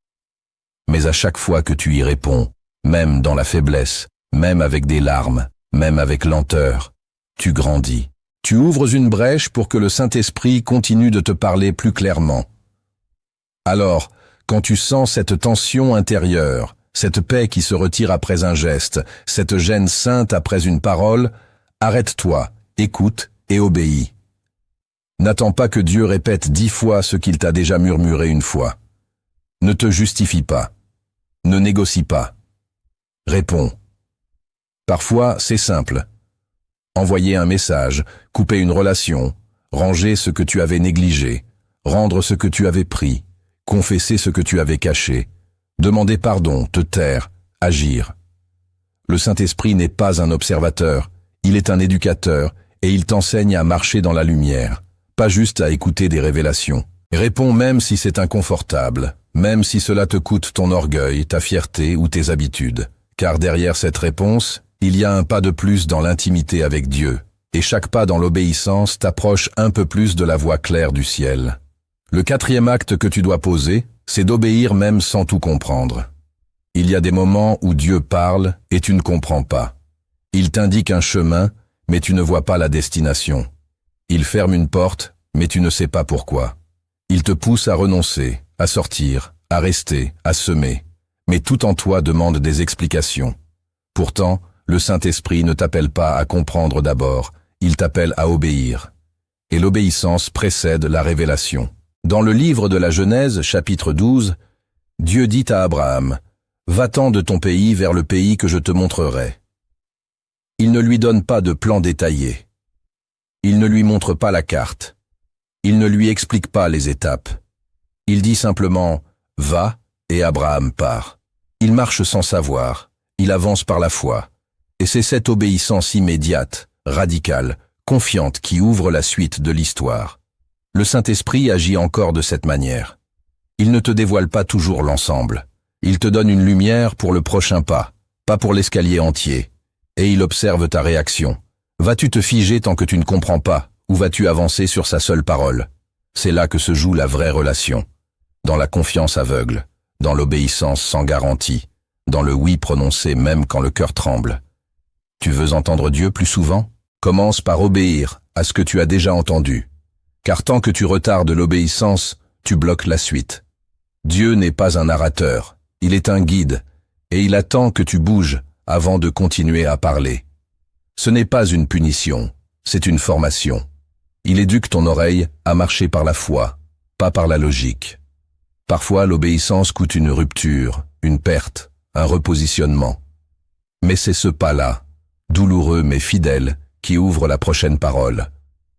Mais à chaque fois que tu y réponds, même dans la faiblesse, même avec des larmes, même avec lenteur, tu grandis. Tu ouvres une brèche pour que le Saint-Esprit continue de te parler plus clairement. Alors, quand tu sens cette tension intérieure, cette paix qui se retire après un geste, cette gêne sainte après une parole, arrête-toi, écoute et obéis. N'attends pas que Dieu répète 10 fois ce qu'il t'a déjà murmuré une fois. Ne te justifie pas. Ne négocie pas. Réponds. Parfois, c'est simple. Envoyer un message, couper une relation, ranger ce que tu avais négligé, rendre ce que tu avais pris, confesser ce que tu avais caché, demander pardon, te taire, agir. Le Saint-Esprit n'est pas un observateur, il est un éducateur et il t'enseigne à marcher dans la lumière, pas juste à écouter des révélations. Réponds même si c'est inconfortable, même si cela te coûte ton orgueil, ta fierté ou tes habitudes. Car derrière cette réponse, il y a un pas de plus dans l'intimité avec Dieu, et chaque pas dans l'obéissance t'approche un peu plus de la voie claire du ciel. Le quatrième acte que tu dois poser, c'est d'obéir même sans tout comprendre. Il y a des moments où Dieu parle et tu ne comprends pas. Il t'indique un chemin, mais tu ne vois pas la destination. Il ferme une porte, mais tu ne sais pas pourquoi. Il te pousse à renoncer, à sortir, à rester, à semer. Mais tout en toi demande des explications. Pourtant, le Saint-Esprit ne t'appelle pas à comprendre d'abord, il t'appelle à obéir. Et l'obéissance précède la révélation. Dans le livre de la Genèse, chapitre 12, Dieu dit à Abraham, « Va-t'en de ton pays vers le pays que je te montrerai. » Il ne lui donne pas de plan détaillé. Il ne lui montre pas la carte. Il ne lui explique pas les étapes. Il dit simplement « Va » et Abraham part. Il marche sans savoir. Il avance par la foi. Et c'est cette obéissance immédiate, radicale, confiante qui ouvre la suite de l'histoire. Le Saint-Esprit agit encore de cette manière. Il ne te dévoile pas toujours l'ensemble. Il te donne une lumière pour le prochain pas pour l'escalier entier. Et il observe ta réaction. Vas-tu te figer tant que tu ne comprends pas, ou vas-tu avancer sur sa seule parole? C'est là que se joue la vraie relation. Dans la confiance aveugle, dans l'obéissance sans garantie, dans le oui prononcé même quand le cœur tremble. Tu veux entendre Dieu plus souvent? Commence par obéir à ce que tu as déjà entendu. Car tant que tu retardes l'obéissance, tu bloques la suite. Dieu n'est pas un narrateur, il est un guide, et il attend que tu bouges avant de continuer à parler. Ce n'est pas une punition, c'est une formation. Il éduque ton oreille à marcher par la foi, pas par la logique. Parfois, l'obéissance coûte une rupture, une perte, un repositionnement. Mais c'est ce pas-là, douloureux mais fidèle, qui ouvre la prochaine parole.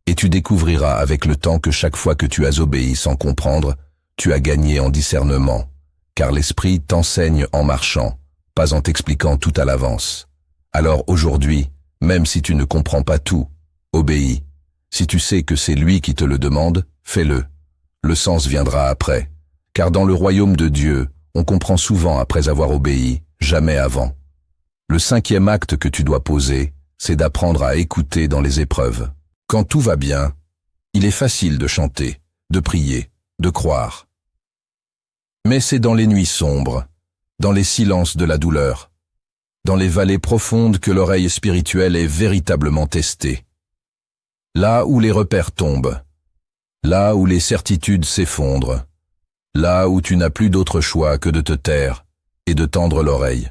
Et tu découvriras avec le temps que chaque fois que tu as obéi sans comprendre, tu as gagné en discernement, car l'Esprit t'enseigne en marchant, pas en t'expliquant tout à l'avance. Alors aujourd'hui, même si tu ne comprends pas tout, obéis. Si tu sais que c'est lui qui te le demande, fais-le. Le sens viendra après, car dans le royaume de Dieu, on comprend souvent après avoir obéi, jamais avant. Le 5e acte que tu dois poser, c'est d'apprendre à écouter dans les épreuves. Quand tout va bien, il est facile de chanter, de prier, de croire. Mais c'est dans les nuits sombres, dans les silences de la douleur, dans les vallées profondes que l'oreille spirituelle est véritablement testée. Là où les repères tombent, là où les certitudes s'effondrent, là où tu n'as plus d'autre choix que de te taire et de tendre l'oreille.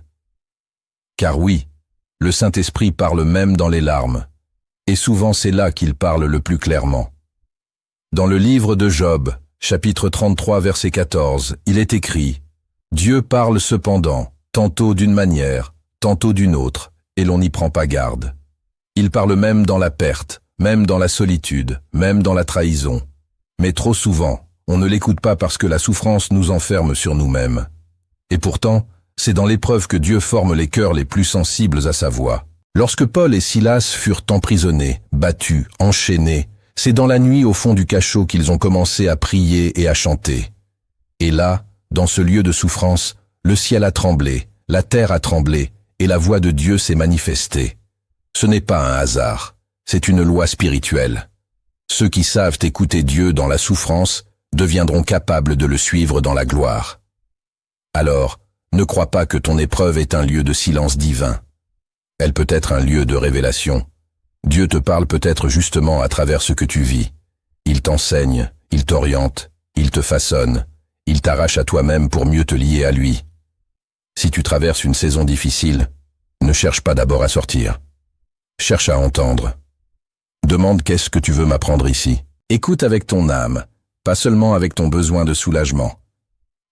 Car oui, le Saint-Esprit parle même dans les larmes, et souvent c'est là qu'il parle le plus clairement. Dans le livre de Job, chapitre 33, verset 14, il est écrit « Dieu parle cependant, tantôt d'une manière, tantôt d'une autre, et l'on n'y prend pas garde. Il parle même dans la perte, même dans la solitude, même dans la trahison. Mais trop souvent, on ne l'écoute pas parce que la souffrance nous enferme sur nous-mêmes. Et pourtant, c'est dans l'épreuve que Dieu forme les cœurs les plus sensibles à sa voix. Lorsque Paul et Silas furent emprisonnés, battus, enchaînés, c'est dans la nuit au fond du cachot qu'ils ont commencé à prier et à chanter. Et là, dans ce lieu de souffrance, le ciel a tremblé, la terre a tremblé, et la voix de Dieu s'est manifestée. Ce n'est pas un hasard, c'est une loi spirituelle. Ceux qui savent écouter Dieu dans la souffrance deviendront capables de le suivre dans la gloire. Alors, ne crois pas que ton épreuve est un lieu de silence divin. Elle peut être un lieu de révélation. Dieu te parle peut-être justement à travers ce que tu vis. Il t'enseigne, il t'oriente, il te façonne, il t'arrache à toi-même pour mieux te lier à lui. Si tu traverses une saison difficile, ne cherche pas d'abord à sortir. Cherche à entendre. Demande qu'est-ce que tu veux m'apprendre ici. Écoute avec ton âme, pas seulement avec ton besoin de soulagement.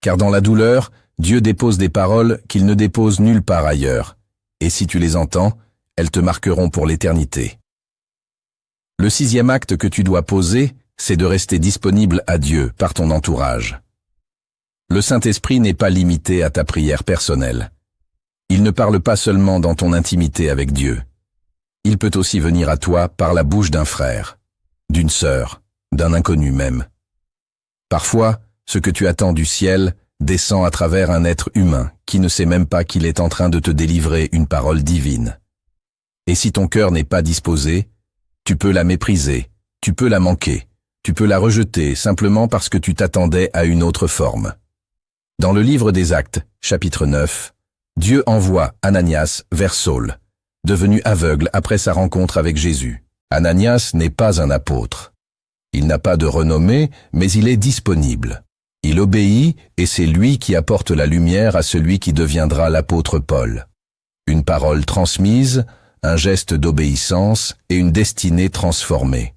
Car dans la douleur, Dieu dépose des paroles qu'il ne dépose nulle part ailleurs. Et si tu les entends, elles te marqueront pour l'éternité. Le 6e acte que tu dois poser, c'est de rester disponible à Dieu par ton entourage. Le Saint-Esprit n'est pas limité à ta prière personnelle. Il ne parle pas seulement dans ton intimité avec Dieu. Il peut aussi venir à toi par la bouche d'un frère, d'une sœur, d'un inconnu même. Parfois, ce que tu attends du ciel descend à travers un être humain qui ne sait même pas qu'il est en train de te délivrer une parole divine. Et si ton cœur n'est pas disposé, tu peux la mépriser, tu peux la manquer, tu peux la rejeter simplement parce que tu t'attendais à une autre forme. Dans le livre des Actes, chapitre 9, Dieu envoie Ananias vers Saul, devenu aveugle après sa rencontre avec Jésus. Ananias n'est pas un apôtre. Il n'a pas de renommée, mais il est disponible. Il obéit et c'est lui qui apporte la lumière à celui qui deviendra l'apôtre Paul. Une parole transmise, un geste d'obéissance et une destinée transformée.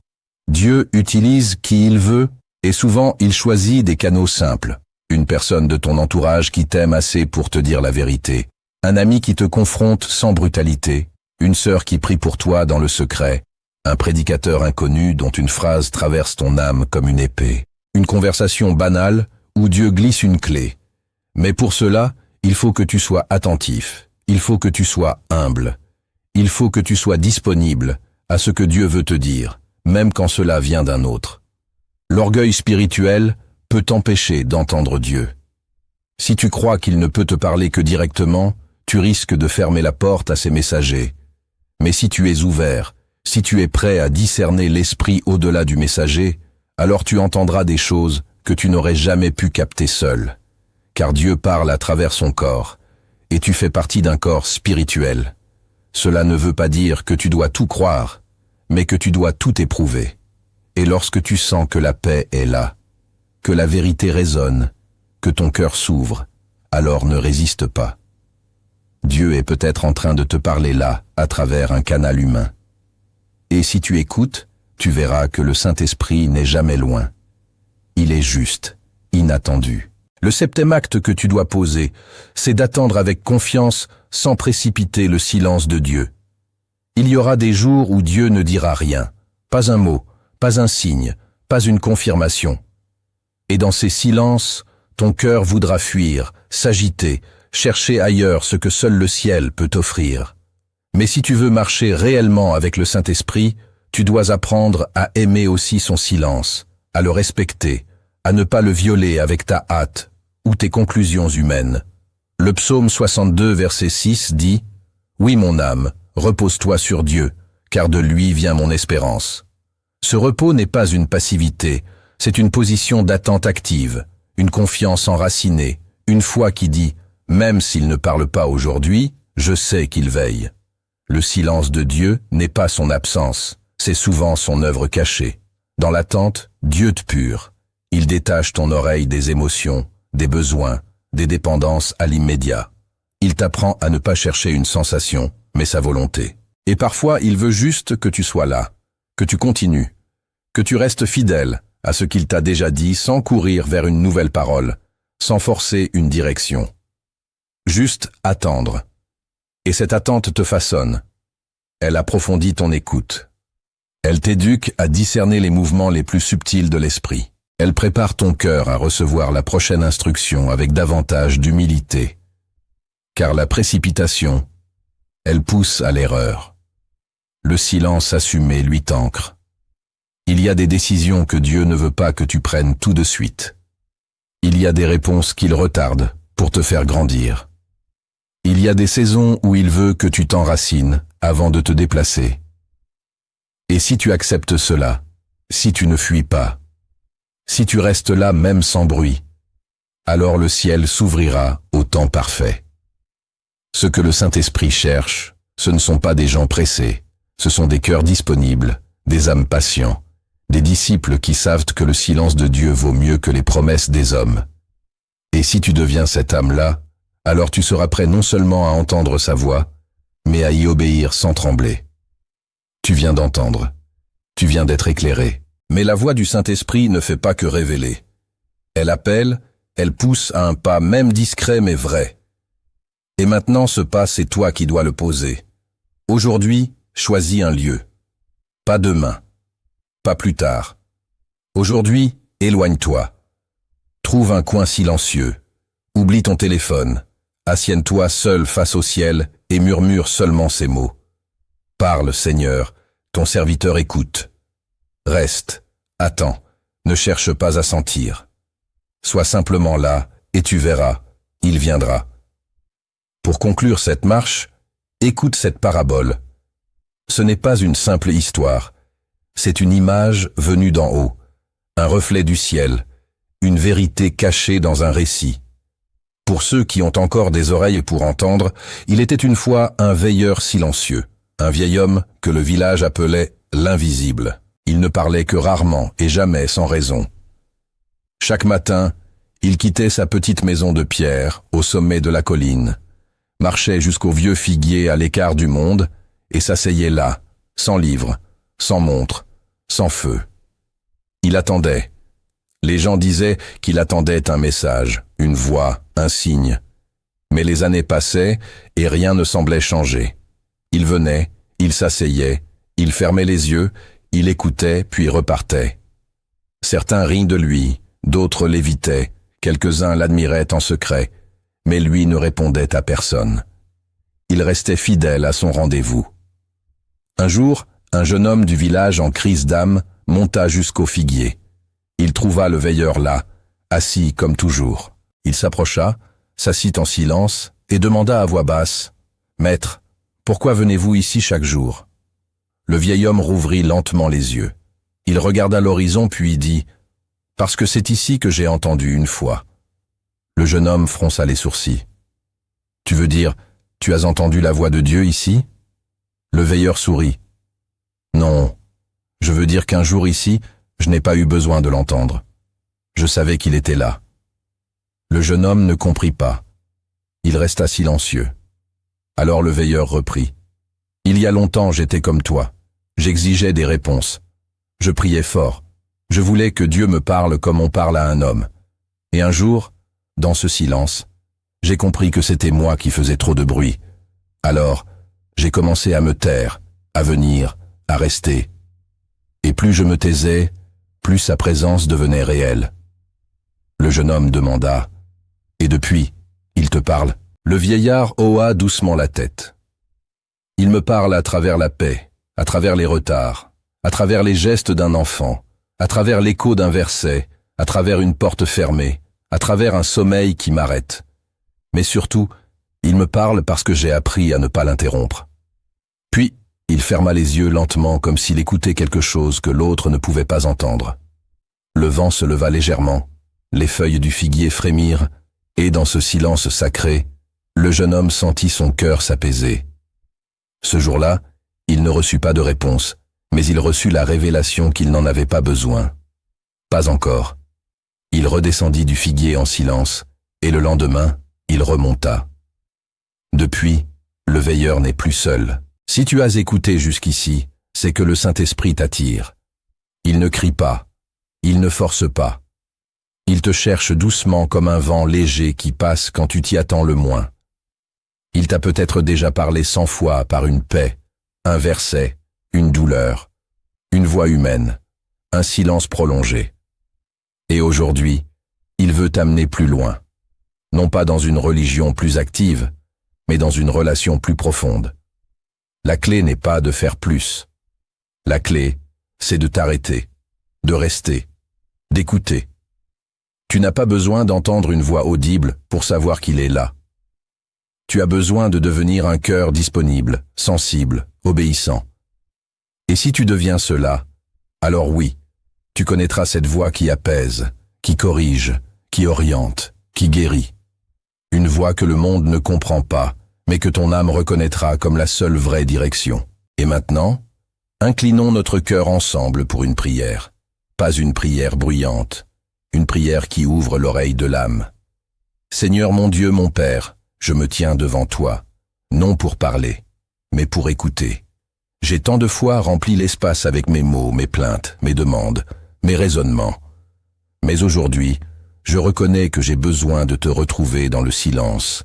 Dieu utilise qui il veut et souvent il choisit des canaux simples. Une personne de ton entourage qui t'aime assez pour te dire la vérité. Un ami qui te confronte sans brutalité. Une sœur qui prie pour toi dans le secret. Un prédicateur inconnu dont une phrase traverse ton âme comme une épée. Une conversation banale où Dieu glisse une clé. Mais pour cela, il faut que tu sois attentif. Il faut que tu sois humble. Il faut que tu sois disponible à ce que Dieu veut te dire, même quand cela vient d'un autre. L'orgueil spirituel peut t'empêcher d'entendre Dieu. Si tu crois qu'il ne peut te parler que directement, tu risques de fermer la porte à ses messagers. Mais si tu es ouvert, si tu es prêt à discerner l'esprit au-delà du messager, alors tu entendras des choses que tu n'aurais jamais pu capter seul. Car Dieu parle à travers son corps, et tu fais partie d'un corps spirituel. Cela ne veut pas dire que tu dois tout croire, mais que tu dois tout éprouver. Et lorsque tu sens que la paix est là, que la vérité résonne, que ton cœur s'ouvre, alors ne résiste pas. Dieu est peut-être en train de te parler là, à travers un canal humain. Et si tu écoutes, tu verras que le Saint-Esprit n'est jamais loin. Il est juste, inattendu. Le septième acte que tu dois poser, c'est d'attendre avec confiance, sans précipiter le silence de Dieu. Il y aura des jours où Dieu ne dira rien, pas un mot, pas un signe, pas une confirmation. Et dans ces silences, ton cœur voudra fuir, s'agiter, chercher ailleurs ce que seul le ciel peut t'offrir. Mais si tu veux marcher réellement avec le Saint-Esprit, tu dois apprendre à aimer aussi son silence, à le respecter, à ne pas le violer avec ta hâte ou tes conclusions humaines. Le psaume 62, verset 6 dit « Oui, mon âme, repose-toi sur Dieu, car de lui vient mon espérance. » Ce repos n'est pas une passivité, c'est une position d'attente active, une confiance enracinée, une foi qui dit « Même s'il ne parle pas aujourd'hui, je sais qu'il veille. » Le silence de Dieu n'est pas son absence, c'est souvent son œuvre cachée. Dans l'attente, Dieu te pure. Il détache ton oreille des émotions, des besoins, des dépendances à l'immédiat. Il t'apprend à ne pas chercher une sensation, mais sa volonté. Et parfois, il veut juste que tu sois là, que tu continues, que tu restes fidèle à ce qu'il t'a déjà dit sans courir vers une nouvelle parole, sans forcer une direction. Juste attendre. Et cette attente te façonne. Elle approfondit ton écoute. Elle t'éduque à discerner les mouvements les plus subtils de l'esprit. Elle prépare ton cœur à recevoir la prochaine instruction avec davantage d'humilité. Car la précipitation, elle pousse à l'erreur. Le silence assumé lui t'ancre. Il y a des décisions que Dieu ne veut pas que tu prennes tout de suite. Il y a des réponses qu'il retarde pour te faire grandir. Il y a des saisons où il veut que tu t'enracines avant de te déplacer. Et si tu acceptes cela, si tu ne fuis pas, si tu restes là même sans bruit, alors le ciel s'ouvrira au temps parfait. Ce que le Saint-Esprit cherche, ce ne sont pas des gens pressés, ce sont des cœurs disponibles, des âmes patients, des disciples qui savent que le silence de Dieu vaut mieux que les promesses des hommes. Et si tu deviens cette âme-là, alors tu seras prêt non seulement à entendre sa voix, mais à y obéir sans trembler. Tu viens d'entendre, tu viens d'être éclairé. Mais la voix du Saint-Esprit ne fait pas que révéler. Elle appelle, elle pousse à un pas même discret mais vrai. Et maintenant ce pas, c'est toi qui dois le poser. Aujourd'hui, choisis un lieu. Pas demain. Pas plus tard. Aujourd'hui, éloigne-toi. Trouve un coin silencieux. Oublie ton téléphone. Assieds-toi seul face au ciel et murmure seulement ces mots. Parle, Seigneur, ton serviteur écoute. Reste, attends, ne cherche pas à sentir. Sois simplement là et tu verras, il viendra. Pour conclure cette marche, écoute cette parabole. Ce n'est pas une simple histoire, c'est une image venue d'en haut, un reflet du ciel, une vérité cachée dans un récit. Pour ceux qui ont encore des oreilles pour entendre, il était une fois un veilleur silencieux, un vieil homme que le village appelait l'invisible. Il ne parlait que rarement et jamais sans raison. Chaque matin, il quittait sa petite maison de pierre au sommet de la colline, marchait jusqu'au vieux figuier à l'écart du monde et s'asseyait là, sans livre, sans montre, sans feu. Il attendait. Les gens disaient qu'il attendait un message, une voix, un signe. Mais les années passaient et rien ne semblait changer. Il venait, il s'asseyait, il fermait les yeux, il écoutait puis repartait. Certains rient de lui, d'autres l'évitaient, quelques-uns l'admiraient en secret, mais lui ne répondait à personne. Il restait fidèle à son rendez-vous. Un jour, un jeune homme du village en crise d'âme monta jusqu'au figuier. Il trouva le veilleur là, assis comme toujours. Il s'approcha, s'assit en silence et demanda à voix basse « Maître, pourquoi venez-vous ici chaque jour ?» Le vieil homme rouvrit lentement les yeux. Il regarda l'horizon puis dit « Parce que c'est ici que j'ai entendu une fois. » Le jeune homme fronça les sourcils. « Tu veux dire, tu as entendu la voix de Dieu ici ?» Le veilleur sourit. « Non, je veux dire qu'un jour ici, je n'ai pas eu besoin de l'entendre. Je savais qu'il était là. » Le jeune homme ne comprit pas. Il resta silencieux. Alors le veilleur reprit. Il y a longtemps j'étais comme toi. J'exigeais des réponses. Je priais fort. Je voulais que Dieu me parle comme on parle à un homme. Et un jour, dans ce silence, j'ai compris que c'était moi qui faisais trop de bruit. Alors, j'ai commencé à me taire, à venir, à rester. Et plus je me taisais, plus sa présence devenait réelle. Le jeune homme demanda, « Et depuis, il te parle ?» Le vieillard hoa doucement la tête. « Il me parle à travers la paix, à travers les retards, à travers les gestes d'un enfant, à travers l'écho d'un verset, à travers une porte fermée, à travers un sommeil qui m'arrête. Mais surtout, il me parle parce que j'ai appris à ne pas l'interrompre. » Puis, il ferma les yeux lentement comme s'il écoutait quelque chose que l'autre ne pouvait pas entendre. Le vent se leva légèrement, les feuilles du figuier frémirent, et dans ce silence sacré, le jeune homme sentit son cœur s'apaiser. Ce jour-là, il ne reçut pas de réponse, mais il reçut la révélation qu'il n'en avait pas besoin. Pas encore. Il redescendit du figuier en silence, et le lendemain, il remonta. Depuis, le veilleur n'est plus seul. Si tu as écouté jusqu'ici, c'est que le Saint-Esprit t'attire. Il ne crie pas, il ne force pas. Il te cherche doucement comme un vent léger qui passe quand tu t'y attends le moins. Il t'a peut-être déjà parlé 100 fois par une paix, un verset, une douleur, une voix humaine, un silence prolongé. Et aujourd'hui, il veut t'amener plus loin, non pas dans une religion plus active, mais dans une relation plus profonde. La clé n'est pas de faire plus. La clé, c'est de t'arrêter, de rester, d'écouter. Tu n'as pas besoin d'entendre une voix audible pour savoir qu'il est là. Tu as besoin de devenir un cœur disponible, sensible, obéissant. Et si tu deviens cela, alors oui, tu connaîtras cette voix qui apaise, qui corrige, qui oriente, qui guérit. Une voix que le monde ne comprend pas, mais que ton âme reconnaîtra comme la seule vraie direction. Et maintenant, inclinons notre cœur ensemble pour une prière. Pas une prière bruyante, une prière qui ouvre l'oreille de l'âme. Seigneur mon Dieu, mon Père, je me tiens devant toi, non pour parler, mais pour écouter. J'ai tant de fois rempli l'espace avec mes mots, mes plaintes, mes demandes, mes raisonnements. Mais aujourd'hui, je reconnais que j'ai besoin de te retrouver dans le silence.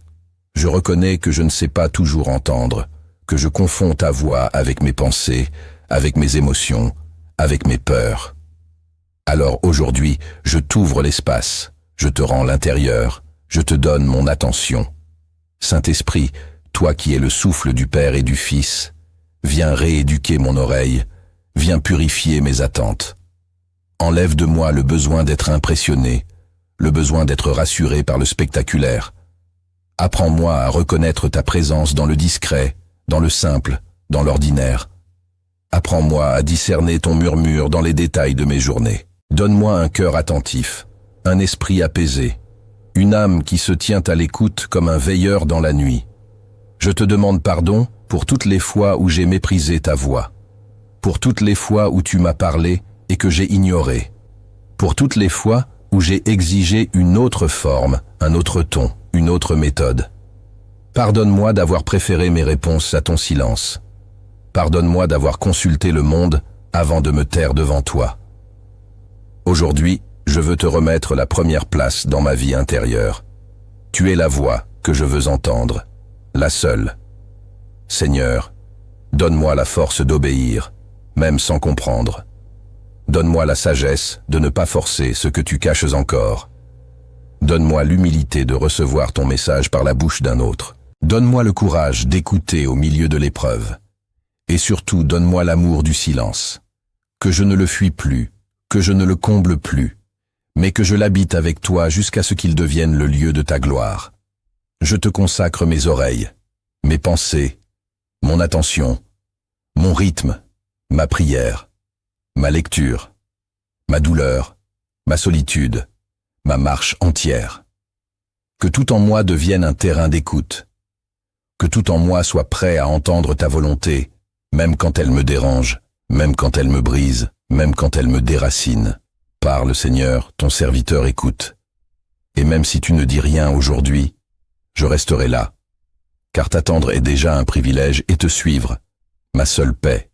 Je reconnais que je ne sais pas toujours entendre, que je confonds ta voix avec mes pensées, avec mes émotions, avec mes peurs. Alors aujourd'hui, je t'ouvre l'espace, je te rends l'intérieur, je te donne mon attention. Saint-Esprit, toi qui es le souffle du Père et du Fils, viens rééduquer mon oreille, viens purifier mes attentes. Enlève de moi le besoin d'être impressionné, le besoin d'être rassuré par le spectaculaire. Apprends-moi à reconnaître ta présence dans le discret, dans le simple, dans l'ordinaire. Apprends-moi à discerner ton murmure dans les détails de mes journées. Donne-moi un cœur attentif, un esprit apaisé, une âme qui se tient à l'écoute comme un veilleur dans la nuit. Je te demande pardon pour toutes les fois où j'ai méprisé ta voix, pour toutes les fois où tu m'as parlé et que j'ai ignoré, pour toutes les fois où j'ai exigé une autre forme, un autre ton, une autre méthode. Pardonne-moi d'avoir préféré mes réponses à ton silence. Pardonne-moi d'avoir consulté le monde avant de me taire devant toi. Aujourd'hui, je veux te remettre la première place dans ma vie intérieure. Tu es la voix que je veux entendre, la seule. Seigneur, donne-moi la force d'obéir, même sans comprendre. Donne-moi la sagesse de ne pas forcer ce que tu caches encore. Donne-moi l'humilité de recevoir ton message par la bouche d'un autre. Donne-moi le courage d'écouter au milieu de l'épreuve. Et surtout, donne-moi l'amour du silence. Que je ne le fuis plus, que je ne le comble plus, mais que je l'habite avec toi jusqu'à ce qu'il devienne le lieu de ta gloire. Je te consacre mes oreilles, mes pensées, mon attention, mon rythme, ma prière, ma lecture, ma douleur, ma solitude, ma marche entière. Que tout en moi devienne un terrain d'écoute. Que tout en moi soit prêt à entendre ta volonté, même quand elle me dérange, même quand elle me brise, même quand elle me déracine. Parle, Seigneur, ton serviteur écoute. Et même si tu ne dis rien aujourd'hui, je resterai là. car t'attendre est déjà un privilège et te suivre, ma seule paix.